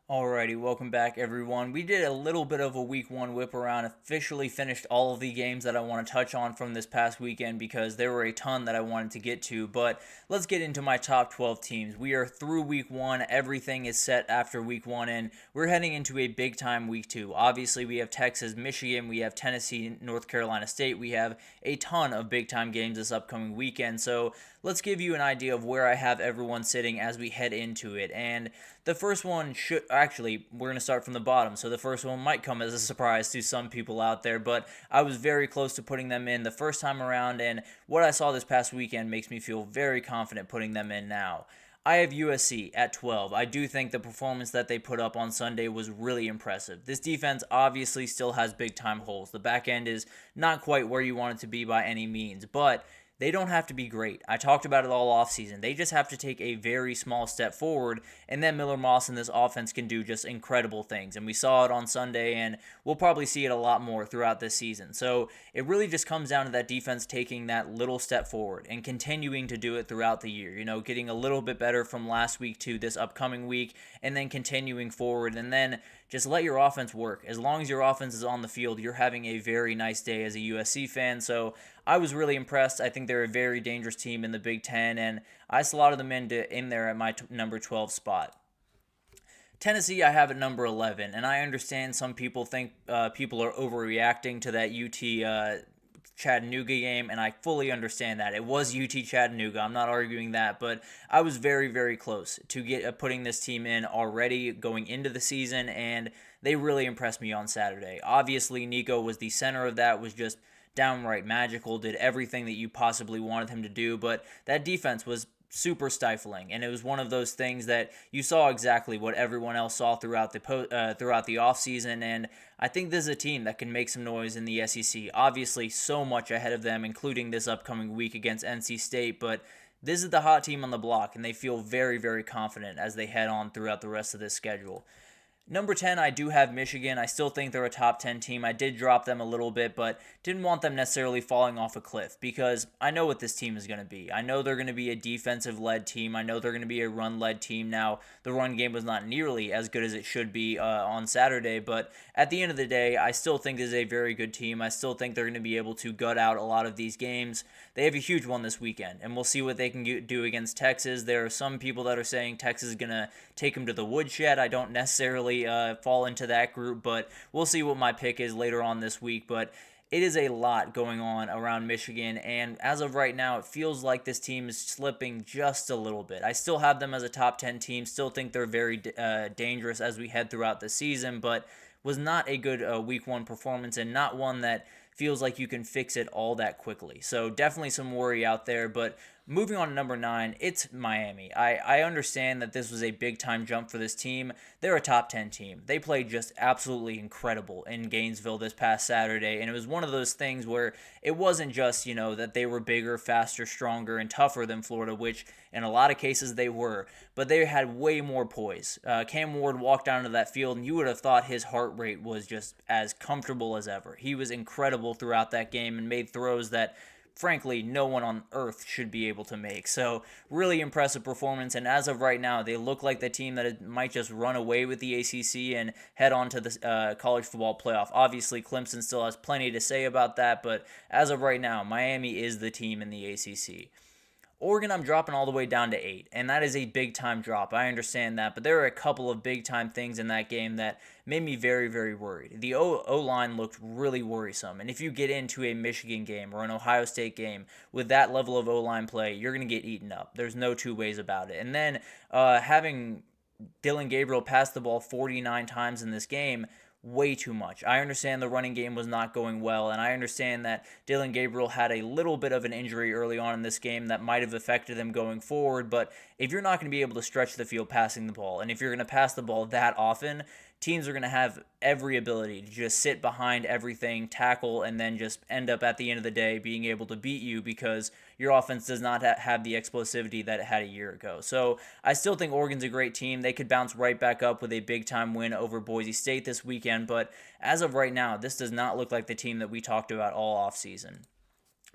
Alrighty, welcome back everyone. We did a little bit of a Week 1 whip around, officially finished all of the games that I want to touch on from this past weekend because there were a ton that I wanted to get to, but let's get into my top 12 teams. We are through Week 1, everything is set after Week 1, and we're heading into a big time Week 2. Obviously, we have Texas, Michigan, we have Tennessee, North Carolina State, we have a ton of big time games this upcoming weekend, so let's give you an idea of where I have everyone sitting as we head into it. And the first one we're going to start from the bottom, so the first one might come as a surprise to some people out there, but I was very close to putting them in the first time around, and what I saw this past weekend makes me feel very confident putting them in now. I have USC at 12. I do think the performance that they put up on Sunday was really impressive. This defense obviously still has big-time holes. The back end is not quite where you want it to be by any means, but they don't have to be great. I talked about it all offseason. They just have to take a very small step forward, and then Miller Moss and this offense can do just incredible things. And we saw it on Sunday, and we'll probably see it a lot more throughout this season. So it really just comes down to that defense taking that little step forward and continuing to do it throughout the year. Getting a little bit better from last week to this upcoming week, and then continuing forward, and then just let your offense work. As long as your offense is on the field, you're having a very nice day as a USC fan. So I was really impressed. I think they're a very dangerous team in the Big Ten, and I slotted them in there at my number 12 spot. Tennessee, I have at number 11, and I understand some people think people are overreacting to that UT Chattanooga game, and I fully understand that. It was UT Chattanooga. I'm not arguing that, but I was very, very close to putting this team in already going into the season, and they really impressed me on Saturday. Obviously, Nico was the center of that, was just downright magical, did everything that you possibly wanted him to do, but that defense was super stifling, and it was one of those things that you saw exactly what everyone else saw throughout the offseason, and I think this is a team that can make some noise in the SEC. Obviously, so much ahead of them, including this upcoming week against NC State, but this is the hot team on the block, and they feel very, very confident as they head on throughout the rest of this schedule. Number 10, I do have Michigan. I still think they're a top 10 team. I did drop them a little bit, but didn't want them necessarily falling off a cliff because I know what this team is going to be. I know they're going to be a defensive-led team. I know they're going to be a run-led team. Now, the run game was not nearly as good as it should be on Saturday, but at the end of the day, I still think this is a very good team. I still think they're going to be able to gut out a lot of these games. They have a huge one this weekend, and we'll see what they can do against Texas. There are some people that are saying Texas is going to take them to the woodshed. I don't necessarily fall into that group, but we'll see what my pick is later on this week. But it is a lot going on around Michigan, and as of right now, it feels like this team is slipping just a little bit. I still have them as a top 10 team, still think they're very dangerous as we head throughout the season, but was not a good week one performance and not one that feels like you can fix it all that quickly. So definitely some worry out there, but moving on to number 9, it's Miami. I understand that this was a big-time jump for this team. They're a top 10 team. They played just absolutely incredible in Gainesville this past Saturday, and it was one of those things where it wasn't just, that they were bigger, faster, stronger, and tougher than Florida, which in a lot of cases they were, but they had way more poise. Cam Ward walked down to that field, and you would have thought his heart rate was just as comfortable as ever. He was incredible throughout that game and made throws that frankly, no one on earth should be able to make. So, really impressive performance, and as of right now, they look like the team that might just run away with the ACC and head on to the college football playoff. Obviously, Clemson still has plenty to say about that, but as of right now, Miami is the team in the ACC. Oregon, I'm dropping all the way down to 8, and that is a big-time drop. I understand that, but there are a couple of big-time things in that game that made me very, very worried. The O-line looked really worrisome, and if you get into a Michigan game or an Ohio State game with that level of O-line play, you're going to get eaten up. There's no two ways about it. And then having Dylan Gabriel pass the ball 49 times in this game, way too much. I understand the running game was not going well, and I understand that Dylan Gabriel had a little bit of an injury early on in this game that might have affected him going forward, but if you're not going to be able to stretch the field passing the ball, and if you're going to pass the ball that often, teams are going to have every ability to just sit behind everything, tackle, and then just end up at the end of the day being able to beat you because your offense does not have the explosivity that it had a year ago. So I still think Oregon's a great team. They could bounce right back up with a big-time win over Boise State this weekend, but as of right now, this does not look like the team that we talked about all offseason.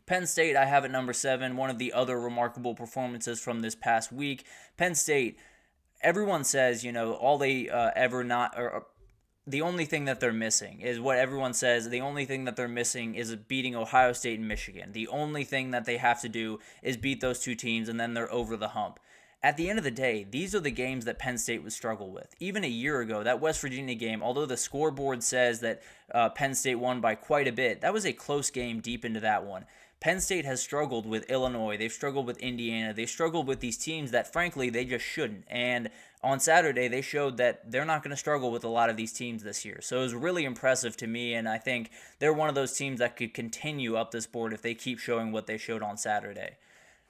Penn State, I have at number 7, one of the other remarkable performances from this past week. Penn State, everyone says, all they the only thing that they're missing is what everyone says. The only thing that they're missing is beating Ohio State and Michigan. The only thing that they have to do is beat those two teams, and then they're over the hump. At the end of the day, these are the games that Penn State would struggle with. Even a year ago, that West Virginia game, although the scoreboard says that Penn State won by quite a bit, that was a close game deep into that one. Penn State has struggled with Illinois. They've struggled with Indiana. They've struggled with these teams that, frankly, they just shouldn't. And on Saturday, they showed that they're not going to struggle with a lot of these teams this year. So it was really impressive to me, and I think they're one of those teams that could continue up this board if they keep showing what they showed on Saturday.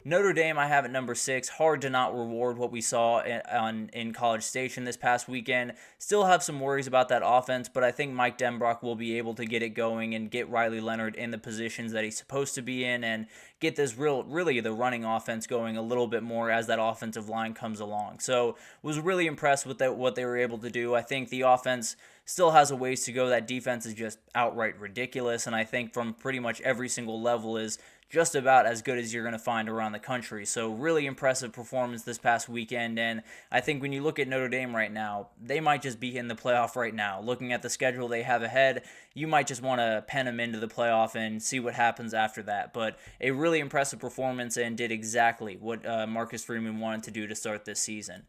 Notre Dame, I have at number 6. Hard to not reward what we saw in College Station this past weekend. Still have some worries about that offense, but I think Mike Denbrock will be able to get it going and get Riley Leonard in the positions that he's supposed to be in and get this really the running offense going a little bit more as that offensive line comes along. So was really impressed with what they were able to do. I think the offense still has a ways to go. That defense is just outright ridiculous, and I think from pretty much every single level is just about as good as you're going to find around the country. So really impressive performance this past weekend, and I think when you look at Notre Dame right now, they might just be in the playoff right now. Looking at the schedule they have ahead, you might just want to pen them into the playoff and see what happens after that. But a really impressive performance and did exactly what Marcus Freeman wanted to do to start this season.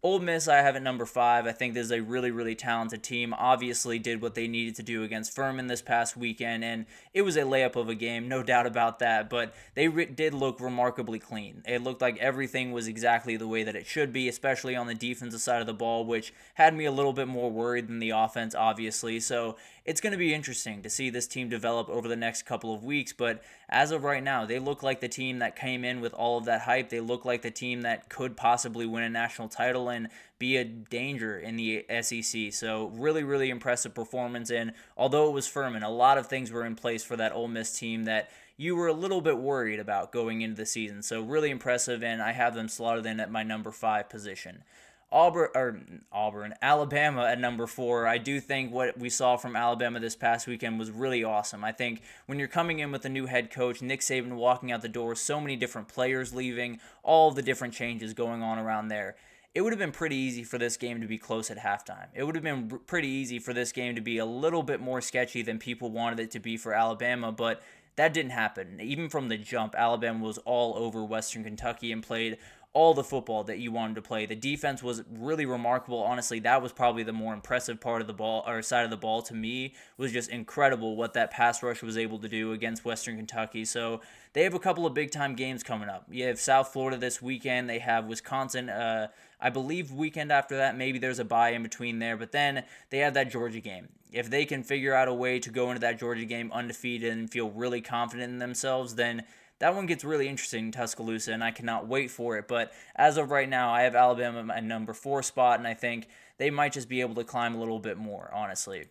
Ole Miss, I have at number 5. I think this is a really, really talented team. Obviously did what they needed to do against Furman this past weekend, and it was a layup of a game, no doubt about that, but they did look remarkably clean. It looked like everything was exactly the way that it should be, especially on the defensive side of the ball, which had me a little bit more worried than the offense, obviously. So it's going to be interesting to see this team develop over the next couple of weeks, but as of right now, they look like the team that came in with all of that hype. They look like the team that could possibly win a national title and be a danger in the SEC. So really, really impressive performance. And although it was Furman, a lot of things were in place for that Ole Miss team that you were a little bit worried about going into the season. So really impressive, and I have them slotted in at my number 5 position. Alabama at number 4. I do think what we saw from Alabama this past weekend was really awesome. I think when you're coming in with a new head coach, Nick Saban walking out the door, so many different players leaving, all of the different changes going on around there, it would have been pretty easy for this game to be close at halftime. It would have been pretty easy for this game to be a little bit more sketchy than people wanted it to be for Alabama, but that didn't happen. Even from the jump, Alabama was all over Western Kentucky and played all the football that you wanted to play. The defense was really remarkable. Honestly, that was probably the more impressive part of the ball, or side of the ball to me, was just incredible what that pass rush was able to do against Western Kentucky. So they have a couple of big-time games coming up. You have South Florida this weekend. They have Wisconsin, I believe weekend after that. Maybe there's a bye in between there. But then they have that Georgia game. If they can figure out a way to go into that Georgia game undefeated and feel really confident in themselves, then that one gets really interesting in Tuscaloosa, and I cannot wait for it. But as of right now, I have Alabama at my number 4 spot, and I think they might just be able to climb a little bit more, honestly.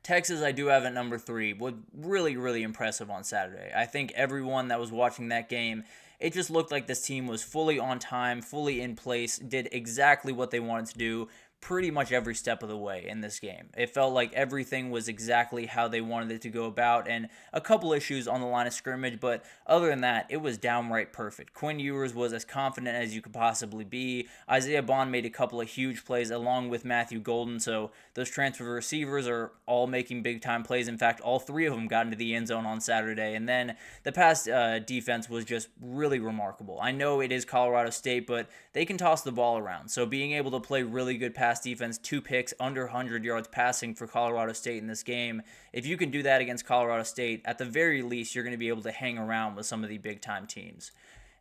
Texas, I do have at number 3. Was really, really impressive on Saturday. I think everyone that was watching that game, it just looked like this team was fully on time, fully in place, did exactly what they wanted to do pretty much every step of the way in this game. It felt like everything was exactly how they wanted it to go about, and a couple issues on the line of scrimmage, but other than that, it was downright perfect. Quinn Ewers was as confident as you could possibly be. Isaiah Bond made a couple of huge plays along with Matthew Golden, so those transfer receivers are all making big-time plays. In fact, all 3 of them got into the end zone on Saturday, and then the pass defense was just really remarkable. I know it is Colorado State, but they can toss the ball around, so being able to play really good pass defense, 2 picks, under 100 yards passing for Colorado State in this game. If you can do that against Colorado State, at the very least, you're going to be able to hang around with some of the big-time teams.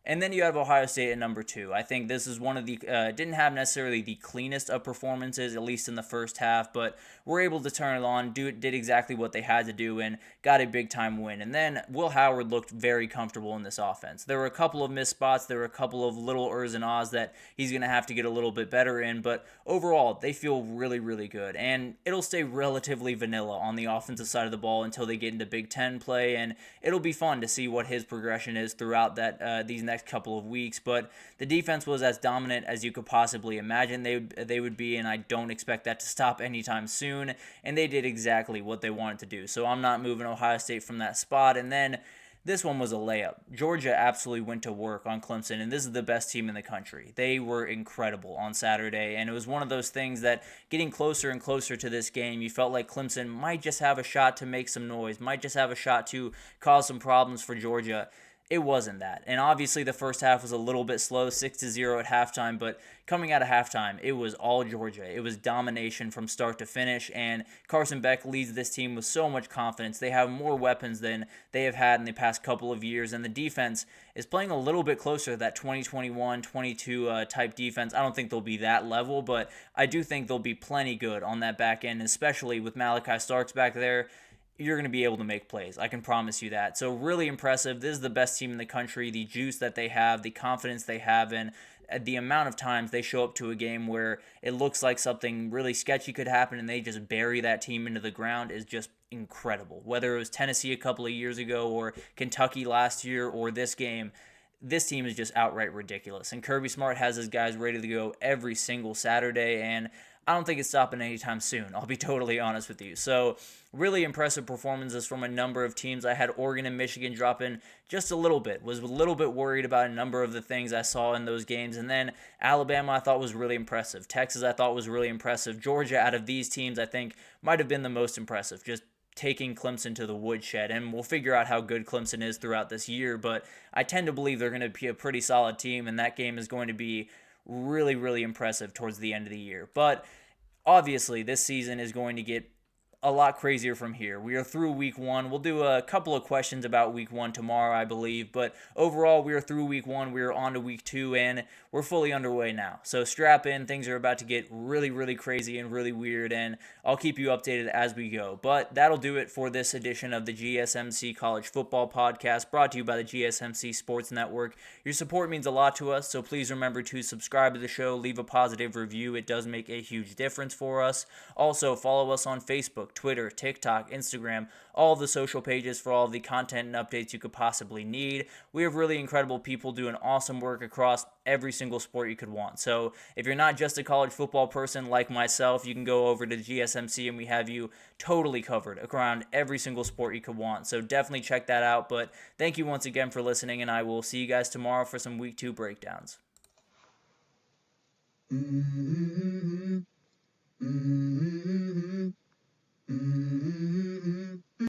And then you have Ohio State at number 2. I think this is one of the, didn't have necessarily the cleanest of performances, at least in the first half, but were able to turn it on, did exactly what they had to do, and got a big-time win. And then Will Howard looked very comfortable in this offense. There were a couple of missed spots, there were a couple of little ers and ahs that he's going to have to get a little bit better in, but overall, they feel really, really good. And it'll stay relatively vanilla on the offensive side of the ball until they get into Big Ten play, and it'll be fun to see what his progression is throughout that these next couple of weeks. But the defense was as dominant as you could possibly imagine they would be, and I don't expect that to stop anytime soon, and they did exactly what they wanted to do. So I'm not moving Ohio State from that spot. And then this one was a layup. Georgia absolutely went to work on Clemson, and this is the best team in the country. They were incredible on Saturday, and it was one of those things that getting closer and closer to this game, you felt like Clemson might just have a shot to make some noise, might just have a shot to cause some problems for Georgia. it wasn't that. And obviously the first half was a little bit slow, 6-0 at halftime, but coming out of halftime, it was all Georgia. It was domination from start to finish, and Carson Beck leads this team with so much confidence. They have more weapons than they have had in the past couple of years, and the defense is playing a little bit closer to that 2021-22 type defense. I don't think they'll be that level, but I do think they'll be plenty good on that back end, especially with Malachi Starks back there. You're going to be able to make plays. I can promise you that. So really impressive. This is the best team in the country. The juice that they have, the confidence they have, and the amount of times they show up to a game where it looks like something really sketchy could happen and they just bury that team into the ground is just incredible. Whether it was Tennessee a couple of years ago or Kentucky last year or this game, this team is just outright ridiculous. And Kirby Smart has his guys ready to go every single Saturday, and I don't think it's stopping anytime soon. I'll be totally honest with you. So really impressive performances from a number of teams. I had Oregon and Michigan dropping just a little bit. Was a little bit worried about a number of the things I saw in those games. And then Alabama I thought was really impressive. Texas I thought was really impressive. Georgia out of these teams I think might have been the most impressive. Just taking Clemson to the woodshed, and we'll figure out how good Clemson is throughout this year, but I tend to believe they're going to be a pretty solid team, and that game is going to be really, really impressive towards the end of the year. But obviously, this season is going to get a lot crazier from here. We are through week 1. We'll do a couple of questions about week 1 tomorrow, I believe, but overall, we are through week 1. We are on to week 2, and we're fully underway now. So strap in. Things are about to get really, really crazy and really weird, and I'll keep you updated as we go. But that'll do it for this edition of the GSMC College Football Podcast, brought to you by the GSMC Sports Network. Your support means a lot to us, so please remember to subscribe to the show, leave a positive review. It does make a huge difference for us. Also, follow us on Facebook, Twitter, TikTok, Instagram, all the social pages for all the content and updates you could possibly need. We have really incredible people doing awesome work across every single sport you could want. So if you're not just a college football person like myself, you can go over to GSMC and we have you totally covered around every single sport you could want. So definitely check that out. But thank you once again for listening, and I will see you guys tomorrow for some week 2 breakdowns.